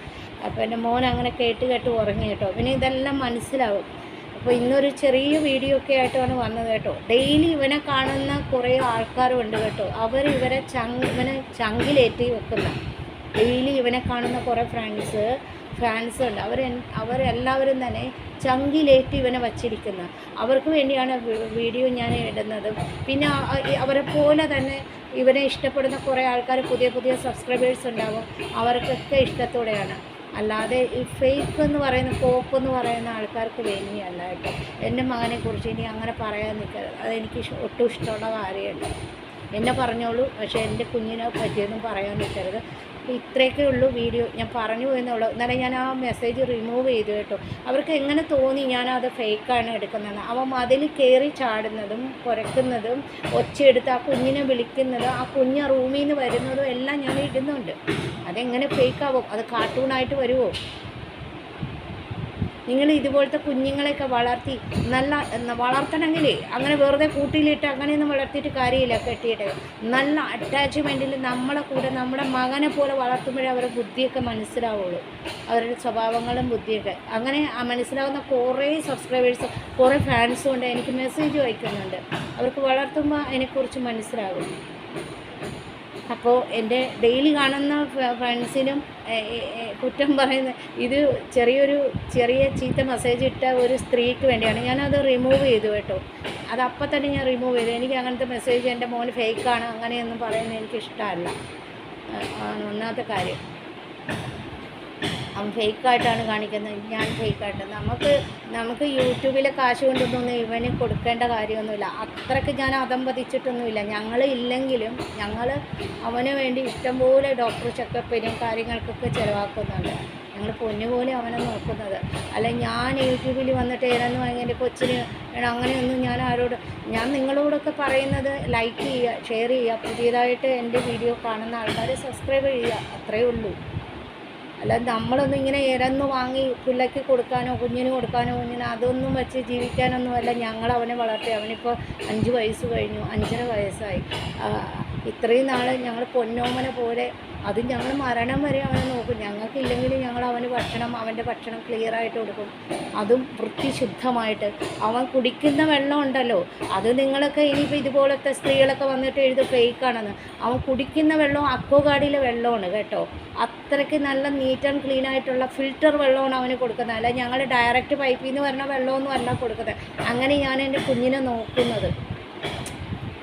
അപ്പോൾ എൻ്റെ മോൻ അങ്ങനെ കേട്ട് കേട്ട് ഉറങ്ങി കേട്ടോ. പിന്നെ ഇതെല്ലാം മനസ്സിലാവും. അപ്പോൾ ഇന്നൊരു ചെറിയ വീഡിയോ ഒക്കെ ആയിട്ടാണ് വന്നത് കേട്ടോ. ഡെയിലി ഇവനെ കാണുന്ന കുറേ ആൾക്കാരുണ്ട് കേട്ടോ. ഇവനെ ചങ്കിലേറ്റി വെക്കുന്ന, ഡെയിലി ഇവനെ കാണുന്ന കുറേ ഫ്രാൻസ് ഉണ്ട്. അവരെല്ലാവരും തന്നെ ചങ്കിലേറ്റി ഇവനെ വച്ചിരിക്കുന്ന, അവർക്ക് വേണ്ടിയാണ് വീഡിയോ ഞാൻ ഇടുന്നത്. പിന്നെ അവരെ പോലെ തന്നെ ഇവനെ ഇഷ്ടപ്പെടുന്ന കുറേ ആൾക്കാർ, പുതിയ പുതിയ സബ്സ്ക്രൈബേഴ്സ് ഉണ്ടാവും. അവർക്കൊക്കെ ഇഷ്ടത്തോടെയാണ്. അല്ലാതെ ഈ ഫേക്ക് എന്ന് പറയുന്ന, കോപ്പ് എന്ന് പറയുന്ന ആൾക്കാർക്ക് വേണ്ടിയല്ല കേട്ടോ. എൻ്റെ മകനെക്കുറിച്ച് ഇനി അങ്ങനെ പറയാൻ നിൽക്കരുത്. അതെനിക്ക് ഒട്ടും ഇഷ്ടമുള്ള കാര്യമല്ല. എന്നെ പറഞ്ഞോളൂ, പക്ഷേ എൻ്റെ കുഞ്ഞിനെ പറ്റിയൊന്നും പറയാൻ നിൽക്കരുത്. അപ്പോൾ ഇത്രയൊക്കെ ഉള്ളൂ വീഡിയോ. ഞാൻ പറഞ്ഞു എന്നുള്ളൂ. എന്നാലും ഞാൻ ആ മെസ്സേജ് റിമൂവ് ചെയ്തു കേട്ടോ. അവർക്ക് എങ്ങനെ തോന്നി ഞാനത് ഫേക്കാണ് എടുക്കുന്നതെന്ന്. അവൻ മതിൽ കയറി ചാടുന്നതും കുരക്കുന്നതും ഒച്ചയെടുത്ത് ആ കുഞ്ഞിനെ വിളിക്കുന്നതും ആ കുഞ്ഞ് റൂമിൽ നിന്ന് വരുന്നതും എല്ലാം ഞാൻ ഇടുന്നുണ്ട്. അതെങ്ങനെ ഫേക്കാവും? അത് കാർട്ടൂണായിട്ട് വരുമോ? നിങ്ങൾ ഇതുപോലത്തെ കുഞ്ഞുങ്ങളെയൊക്കെ വളർത്തണമെങ്കിൽ അങ്ങനെ വെറുതെ കൂട്ടിയിലിട്ട് അങ്ങനെയൊന്നും വളർത്തിയിട്ട് കാര്യമില്ല. കെട്ടിയിട്ട് നല്ല അറ്റാച്ച്മെൻറ്റിൽ നമ്മളെ കൂടെ നമ്മുടെ മകനെ പോലെ വളർത്തുമ്പോഴേ അവരുടെ ബുദ്ധിയൊക്കെ മനസ്സിലാവുള്ളൂ. അവരുടെ സ്വഭാവങ്ങളും ബുദ്ധിയൊക്കെ അങ്ങനെ മനസ്സിലാവുന്ന കുറേ സബ്സ്ക്രൈബേഴ്സ്, കുറേ ഫാൻസും ഉണ്ട്. എനിക്ക് മെസ്സേജ് അയക്കുന്നുണ്ട്. അവർക്ക് വളർത്തുമ്പോൾ അതിനെക്കുറിച്ച് മനസ്സിലാകും. അപ്പോൾ എൻ്റെ ഡെയിലി കാണുന്ന ഫ്രണ്ട്സിനും കുറ്റം പറയുന്ന ഇത് ചെറിയ ചീത്ത മെസ്സേജ് ഇട്ട ഒരു സ്ത്രീക്ക് വേണ്ടിയാണ്. ഞാനത് റിമൂവ് ചെയ്തു കേട്ടോ. അത് അപ്പം തന്നെ ഞാൻ റിമൂവ് ചെയ്തു. എനിക്ക് അങ്ങനത്തെ മെസ്സേജ് എൻ്റെ മോൻ ഫേക്കാണ് അങ്ങനെയൊന്നും പറയുന്നത് എനിക്കിഷ്ടമല്ല. ഒന്നാമത്തെ കാര്യം, അവൻ ഫേക്കായിട്ടാണ് കാണിക്കുന്നത്, ഞാൻ ഫേക്കായിട്ട്. നമുക്ക് യൂട്യൂബിലെ കാശ് കൊണ്ടൊന്നും ഇവന് കൊടുക്കേണ്ട കാര്യമൊന്നുമില്ല. അത്രയ്ക്ക് ഞാൻ അതമ്പതിച്ചിട്ടൊന്നുമില്ല. ഞങ്ങളില്ലെങ്കിലും ഞങ്ങൾ അവന് വേണ്ടി ഇഷ്ടംപോലെ ഡോക്ടർ ചെക്കപ്പിനും കാര്യങ്ങൾക്കൊക്കെ ചിലവാക്കുന്നുണ്ട്. ഞങ്ങൾ പൊന്നുപോലെ അവനെ നോക്കുന്നത്. അല്ല ഞാൻ യൂട്യൂബിൽ വന്നിട്ട് ഏതെന്നും എൻ്റെ കൊച്ചിന് അങ്ങനെയൊന്നും ഞാൻ നിങ്ങളോടൊക്കെ പറയുന്നത് ലൈക്ക് ചെയ്യുക, ഷെയർ ചെയ്യുക, പുതിയതായിട്ട് എൻ്റെ വീഡിയോ കാണുന്ന ആൾക്കാർ സബ്സ്ക്രൈബ് ചെയ്യുക, അത്രയേ ഉള്ളൂ. അല്ലാതെ നമ്മളൊന്നും ഇങ്ങനെ ഇരന്ന് വാങ്ങി പിള്ളയ്ക്ക് കൊടുക്കാനോ കുഞ്ഞിന് അതൊന്നും വെച്ച് ജീവിക്കാനൊന്നുമല്ല ഞങ്ങൾ അവനെ വളർത്തി. അവനിപ്പോൾ 5 വയസ്സ് കഴിഞ്ഞു, 5.5 വയസ്സായി. ഇത്രയും നാൾ ഞങ്ങൾ പൊന്നോമനെ പോലെ, അത് ഞങ്ങൾ മരണം വരെ അവനെ നോക്കും. ഞങ്ങൾക്കില്ലെങ്കിലും ഞങ്ങൾ അവൻ്റെ ഭക്ഷണം ക്ലിയറായിട്ട് കൊടുക്കും, അതും വൃത്തിശുദ്ധമായിട്ട്. അവൻ കുടിക്കുന്ന വെള്ളം ഉണ്ടല്ലോ, അത് നിങ്ങളൊക്കെ ഇനിയിപ്പോൾ ഇതുപോലത്തെ സ്ത്രീകളൊക്കെ വന്നിട്ട് എഴുതും ഫേക്കാണെന്ന്. അവൻ കുടിക്കുന്ന വെള്ളം അക്വാഗാർഡിലെ വെള്ളമാണ് കേട്ടോ. അത്രയ്ക്ക് നല്ല നീറ്റ് ആൻഡ് ക്ലീൻ ആയിട്ടുള്ള ഫിൽറ്റർ വെള്ളമാണ് അവന് കൊടുക്കുന്നത്. അല്ല ഞങ്ങൾ ഡയറക്റ്റ് പൈപ്പിൽ നിന്ന് വരുന്ന വെള്ളമൊന്നും അല്ല കൊടുക്കുന്നത്. അങ്ങനെ ഞാൻ എൻ്റെ കുഞ്ഞിനെ നോക്കുന്നത്.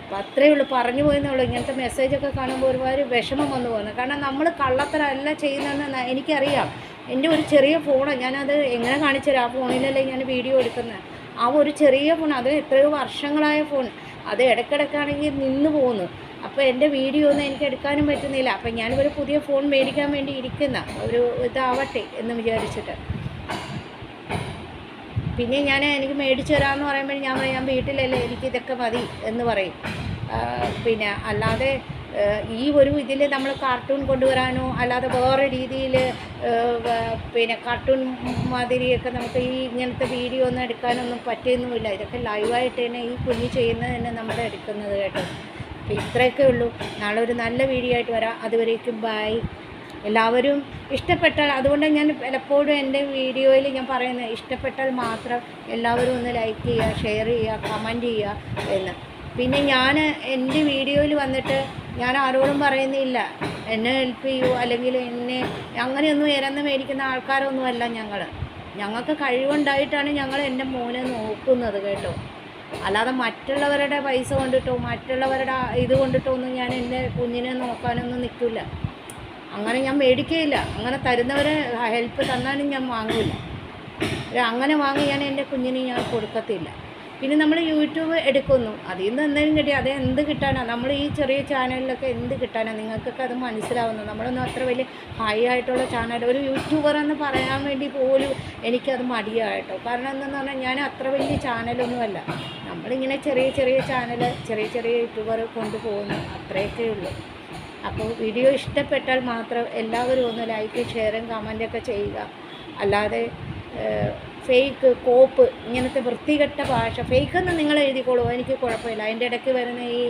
അപ്പം അത്രയേ ഉള്ളൂ, പറഞ്ഞു പോയെന്നുള്ളൂ. ഇങ്ങനത്തെ മെസ്സേജൊക്കെ കാണുമ്പോൾ ഒരുപാട് വിഷമം വന്നു പോകുന്നത്. കാരണം നമ്മൾ കള്ളത്തരമല്ല ചെയ്യുന്നതെന്ന് എനിക്കറിയാം. എൻ്റെ ഒരു ചെറിയ ഫോണ്, ഞാനത് എങ്ങനെ കാണിച്ചു തരാം? ആ ഫോണിലല്ലേ ഞാൻ വീഡിയോ എടുക്കുന്നത്. ആ ഒരു ചെറിയ ഫോൺ, അത് എത്രയോ വർഷങ്ങളായ ഫോൺ, അത് ഇടയ്ക്കിടയ്ക്കാണെങ്കിൽ നിന്ന് പോകുന്നു. അപ്പോൾ എൻ്റെ വീഡിയോ ഒന്നും എനിക്ക് എടുക്കാനും പറ്റുന്നില്ല. അപ്പം ഞാനൊരു പുതിയ ഫോൺ മേടിക്കാൻ വേണ്ടി ഇരിക്കുന്ന ഒരു ഇതാവട്ടെ എന്ന് വിചാരിച്ചിട്ട്. പിന്നെ എനിക്ക് മേടിച്ചു തരാമെന്ന് പറയുമ്പോൾ ഞാൻ വീട്ടിലല്ലേ, എനിക്കിതൊക്കെ മതി എന്ന് പറയും. പിന്നെ അല്ലാതെ ഈ ഒരു ഇതിൽ നമ്മൾ കാർട്ടൂൺ കൊണ്ടുവരാനോ അല്ലാതെ വേറെ രീതിയിൽ പിന്നെ കാർട്ടൂൺ മാതിരിയൊക്കെ നമുക്ക് ഇങ്ങനത്തെ വീഡിയോ ഒന്നും എടുക്കാനൊന്നും പറ്റുന്നുമില്ല. ഇതൊക്കെ ലൈവായിട്ട് തന്നെ ഈ കുഞ്ഞ് ചെയ്യുന്നത് തന്നെ നമ്മൾ എടുക്കുന്നത് കേട്ടോ. അപ്പോൾ ഇത്രയൊക്കെ ഉള്ളൂ. നാളെ ഒരു നല്ല വീഡിയോ ആയിട്ട് വരാം. അതുവരേക്കും ബൈ. എല്ലാവരും ഇഷ്ടപ്പെട്ടാൽ, അതുകൊണ്ട് ഞാൻ പലപ്പോഴും എൻ്റെ വീഡിയോയിൽ ഞാൻ പറയുന്നത്, ഇഷ്ടപ്പെട്ടാൽ മാത്രം എല്ലാവരും ഒന്ന് ലൈക്ക് ചെയ്യുക, ഷെയർ ചെയ്യുക, കമൻറ്റ് ചെയ്യുക എന്ന്. പിന്നെ ഞാൻ എൻ്റെ വീഡിയോയിൽ വന്നിട്ട് ഞാൻ ആരോടും പറയുന്നില്ല എന്നെ ഹെൽപ്പ് ചെയ്യൂ അല്ലെങ്കിൽ അങ്ങനെയൊന്നും ഇരന്ന് മേടിക്കുന്ന ആൾക്കാരൊന്നുമല്ല ഞങ്ങൾക്ക് കഴിവുണ്ടായിട്ടാണ് ഞങ്ങൾ എൻ്റെ മോനെ നോക്കുന്നത് കേട്ടോ. അല്ലാതെ മറ്റുള്ളവരുടെ പൈസ കൊണ്ടിട്ടോ മറ്റുള്ളവരുടെ ഇത് കൊണ്ടിട്ടോ ഒന്നും ഞാൻ എൻ്റെ കുഞ്ഞിനെ നോക്കാനൊന്നും നിൽക്കില്ല. അങ്ങനെ ഞാൻ മേടിക്കുകയില്ല. അങ്ങനെ തരുന്നവരെ ഹെൽപ്പ് തന്നാലും ഞാൻ വാങ്ങില്ല. അങ്ങനെ വാങ്ങി ഞാൻ എൻ്റെ കുഞ്ഞിന് ഞാൻ കൊടുക്കത്തില്ല. പിന്നെ നമ്മൾ യൂട്യൂബ് എടുക്കുന്നു, അതിൽ നിന്ന് എന്തെങ്കിലും കിട്ടി, അത് എന്ത് കിട്ടാനാണ്? നമ്മൾ ഈ ചെറിയ ചാനലിലൊക്കെ എന്ത് കിട്ടാനാണ്? നിങ്ങൾക്കൊക്കെ അത് മനസ്സിലാവുന്നു. നമ്മളൊന്നും അത്ര വലിയ ഹൈ ആയിട്ടുള്ള ചാനൽ, ഒരു യൂട്യൂബർ എന്ന് പറയാൻ വേണ്ടി പോലും എനിക്കത് മടിയായിട്ടോ. കാരണം എന്തെന്ന് പറഞ്ഞാൽ ഞാൻ അത്ര വലിയ ചാനലൊന്നുമല്ല. നമ്മളിങ്ങനെ ചെറിയ ചാനൽ, ചെറിയ യൂട്യൂബർ കൊണ്ടുപോകുന്നു, അത്രയൊക്കെ ഉള്ളൂ. അപ്പോൾ വീഡിയോ ഇഷ്ടപ്പെട്ടാൽ മാത്രം എല്ലാവരും ഒന്ന് ലൈക്ക് ഷെയറും കമൻറ്റൊക്കെ ചെയ്യുക. അല്ലാതെ ഫേക്ക് കോപ്പ് ഇങ്ങനത്തെ വൃത്തികെട്ട ഭാഷ, ഫേക്കെന്ന് നിങ്ങൾ എഴുതിക്കോളൂ, എനിക്ക് കുഴപ്പമില്ല. അതിൻ്റെ ഇടയ്ക്ക് വരുന്ന ഈ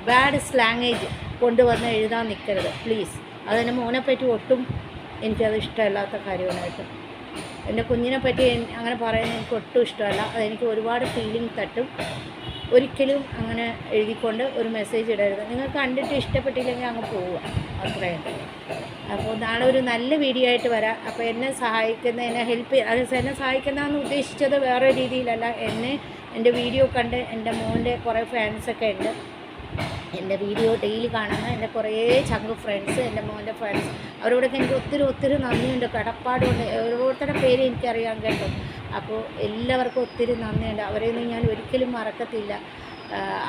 ബാഡ് സ്ലാങ്ങേജ് കൊണ്ടുവന്ന് എഴുതാൻ നിൽക്കരുത് പ്ലീസ്. അതെൻ്റെ മോനെപ്പറ്റി ഒട്ടും എനിക്കത് ഇഷ്ടമല്ലാത്ത കാര്യമാണ് കേട്ടോ. എൻ്റെ കുഞ്ഞിനെ പറ്റി അങ്ങനെ പറയാൻ എനിക്ക് ഒട്ടും ഇഷ്ടമല്ല. അതെനിക്ക് ഒരുപാട് ഫീലിംഗ് തട്ടും. ഒരിക്കലും അങ്ങനെ എഴുതിക്കൊണ്ട് ഒരു മെസ്സേജ് ഇടരുത്. നിങ്ങൾക്ക് കണ്ടിട്ട് ഇഷ്ടപ്പെട്ടില്ലെങ്കിൽ അങ്ങ് പോവുക, അത്രയും. അപ്പോൾ നാളെ ഒരു നല്ല വീഡിയോ ആയിട്ട് വരാം. അപ്പോൾ എന്നെ സഹായിക്കുന്ന, എന്നെ എന്നെ സഹായിക്കുന്നതെന്ന് ഉദ്ദേശിച്ചത് വേറെ രീതിയിലല്ല. എൻ്റെ വീഡിയോ കണ്ട് എൻ്റെ മോൻ്റെ കുറേ ഫാൻസൊക്കെ ഉണ്ട്. എൻ്റെ വീഡിയോ ഡെയിലി കാണുന്ന എൻ്റെ കുറേ ചങ്ക് ഫ്രണ്ട്സ്, എൻ്റെ മോൻ്റെ ഫ്രണ്ട്സ്, അവരോടൊക്കെ എനിക്ക് ഒത്തിരി നന്ദിയുണ്ട്, കടപ്പാടുണ്ട്. ഓരോരുത്തരുടെ പേര് എനിക്കറിയാൻ കേട്ടോ. അപ്പോൾ എല്ലാവർക്കും ഒത്തിരി നന്ദിയുണ്ട്. അവരെയൊന്നും ഞാൻ ഒരിക്കലും മറക്കത്തില്ല.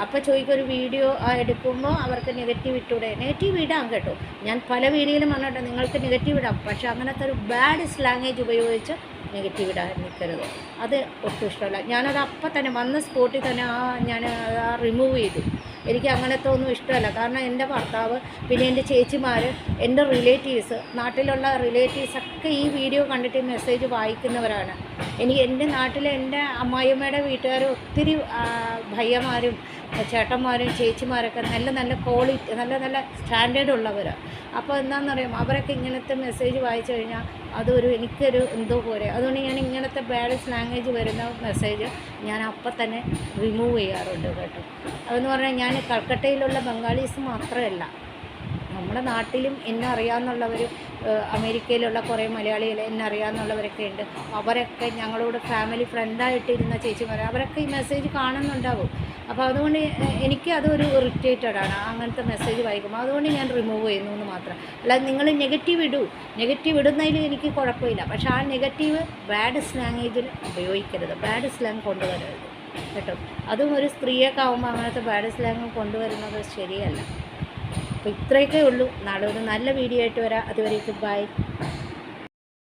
അപ്പോൾ ചോദിക്കും, ഒരു വീഡിയോ എടുക്കുമ്പോൾ അവർക്ക് നെഗറ്റീവ് ഇട്ടൂടെ? നെഗറ്റീവ് ഇടാം കേട്ടോ. ഞാൻ പല വീഡിയോയിലും പറഞ്ഞിട്ട് നിങ്ങൾക്ക് നെഗറ്റീവ് ഇടാം, പക്ഷേ അങ്ങനത്തെ ഒരു ബാഡ് സ്ലാംഗേജ് ഉപയോഗിച്ച് നെഗറ്റീവ് ഇടാൻ നിൽക്കരുത്. അത് ഒട്ടും ഇഷ്ടമല്ല. ഞാനത് അപ്പം തന്നെ വന്ന സ്പോട്ടിൽ തന്നെ ഞാൻ റിമൂവ് ചെയ്തു. എനിക്ക് അങ്ങനത്തെ ഒന്നും ഇഷ്ടമല്ല. കാരണം എൻ്റെ ഭർത്താവ്, പിന്നെ എൻ്റെ ചേച്ചിമാർ, എൻ്റെ റിലേറ്റീവ്സ്, നാട്ടിലുള്ള റിലേറ്റീവ്സൊക്കെ ഈ വീഡിയോ കണ്ടിട്ട് മെസ്സേജ് വായിക്കുന്നവരാണ്. എൻ്റെ നാട്ടിലെ എൻ്റെ അമ്മായിയമ്മയുടെ വീട്ടുകാർ ഒത്തിരി ഭയ്യമാരും ചേട്ടന്മാരും ചേച്ചിമാരൊക്കെ നല്ല ക്വാളിറ്റി, നല്ല സ്റ്റാൻഡേർഡ് ഉള്ളവരാണ്. അപ്പോൾ എന്താണെന്നറിയാം, അവരൊക്കെ ഇങ്ങനത്തെ മെസ്സേജ് വായിച്ചു കഴിഞ്ഞാൽ എനിക്കൊരു എന്തോ പോലെ. അതുകൊണ്ട് ഞാൻ ഇങ്ങനത്തെ ബാഡ് സ്ലാംഗേജ് വരുന്ന മെസ്സേജ് ഞാൻ അപ്പം തന്നെ റിമൂവ് ചെയ്യാറുണ്ട് കേട്ടോ. അതെന്ന് പറഞ്ഞാൽ ഞാൻ കൽക്കട്ടയിലുള്ള ബംഗാളീസ് മാത്രമല്ല, നമ്മുടെ നാട്ടിലും എന്നെ അറിയാമെന്നുള്ളവർ, അമേരിക്കയിലുള്ള കുറേ മലയാളികൾ എന്നെ അറിയാമെന്നുള്ളവരൊക്കെ ഉണ്ട്. അവരൊക്കെ ഞങ്ങളോട് ഫാമിലി ഫ്രണ്ടായിട്ടിരുന്ന ചേച്ചിമാർ, അവരൊക്കെ ഈ മെസ്സേജ് കാണുന്നുണ്ടാവും. അപ്പോൾ അതുകൊണ്ട് എനിക്ക് അതൊരു ഇറിറ്റേറ്റഡാണ് അങ്ങനത്തെ മെസ്സേജ് വായിക്കുമ്പോൾ. അതുകൊണ്ട് ഞാൻ റിമൂവ് ചെയ്യുന്നു എന്ന് മാത്രം. അല്ലാതെ നിങ്ങൾ നെഗറ്റീവ് ഇടുന്നതിൽ എനിക്ക് കുഴപ്പമില്ല. പക്ഷേ ആ നെഗറ്റീവ് ബാഡ് സ്ലാംഗേജിൽ ഉപയോഗിക്കരുത്, ബാഡ് സ്ലാങ് കൊണ്ടുവരരുത് കേട്ടോ. അതും ഒരു സ്ത്രീയൊക്കെ ആകുമ്പോൾ അങ്ങനത്തെ ബാഡ് സ്ലാങ് കൊണ്ടുവരുന്നത് ശരിയല്ല. അപ്പോൾ ഇത്രയൊക്കെ ഉള്ളൂ. നാളെ ഒരു നല്ല വീഡിയോ ആയിട്ട് വരാം. അതുവരേക്കും ബൈ.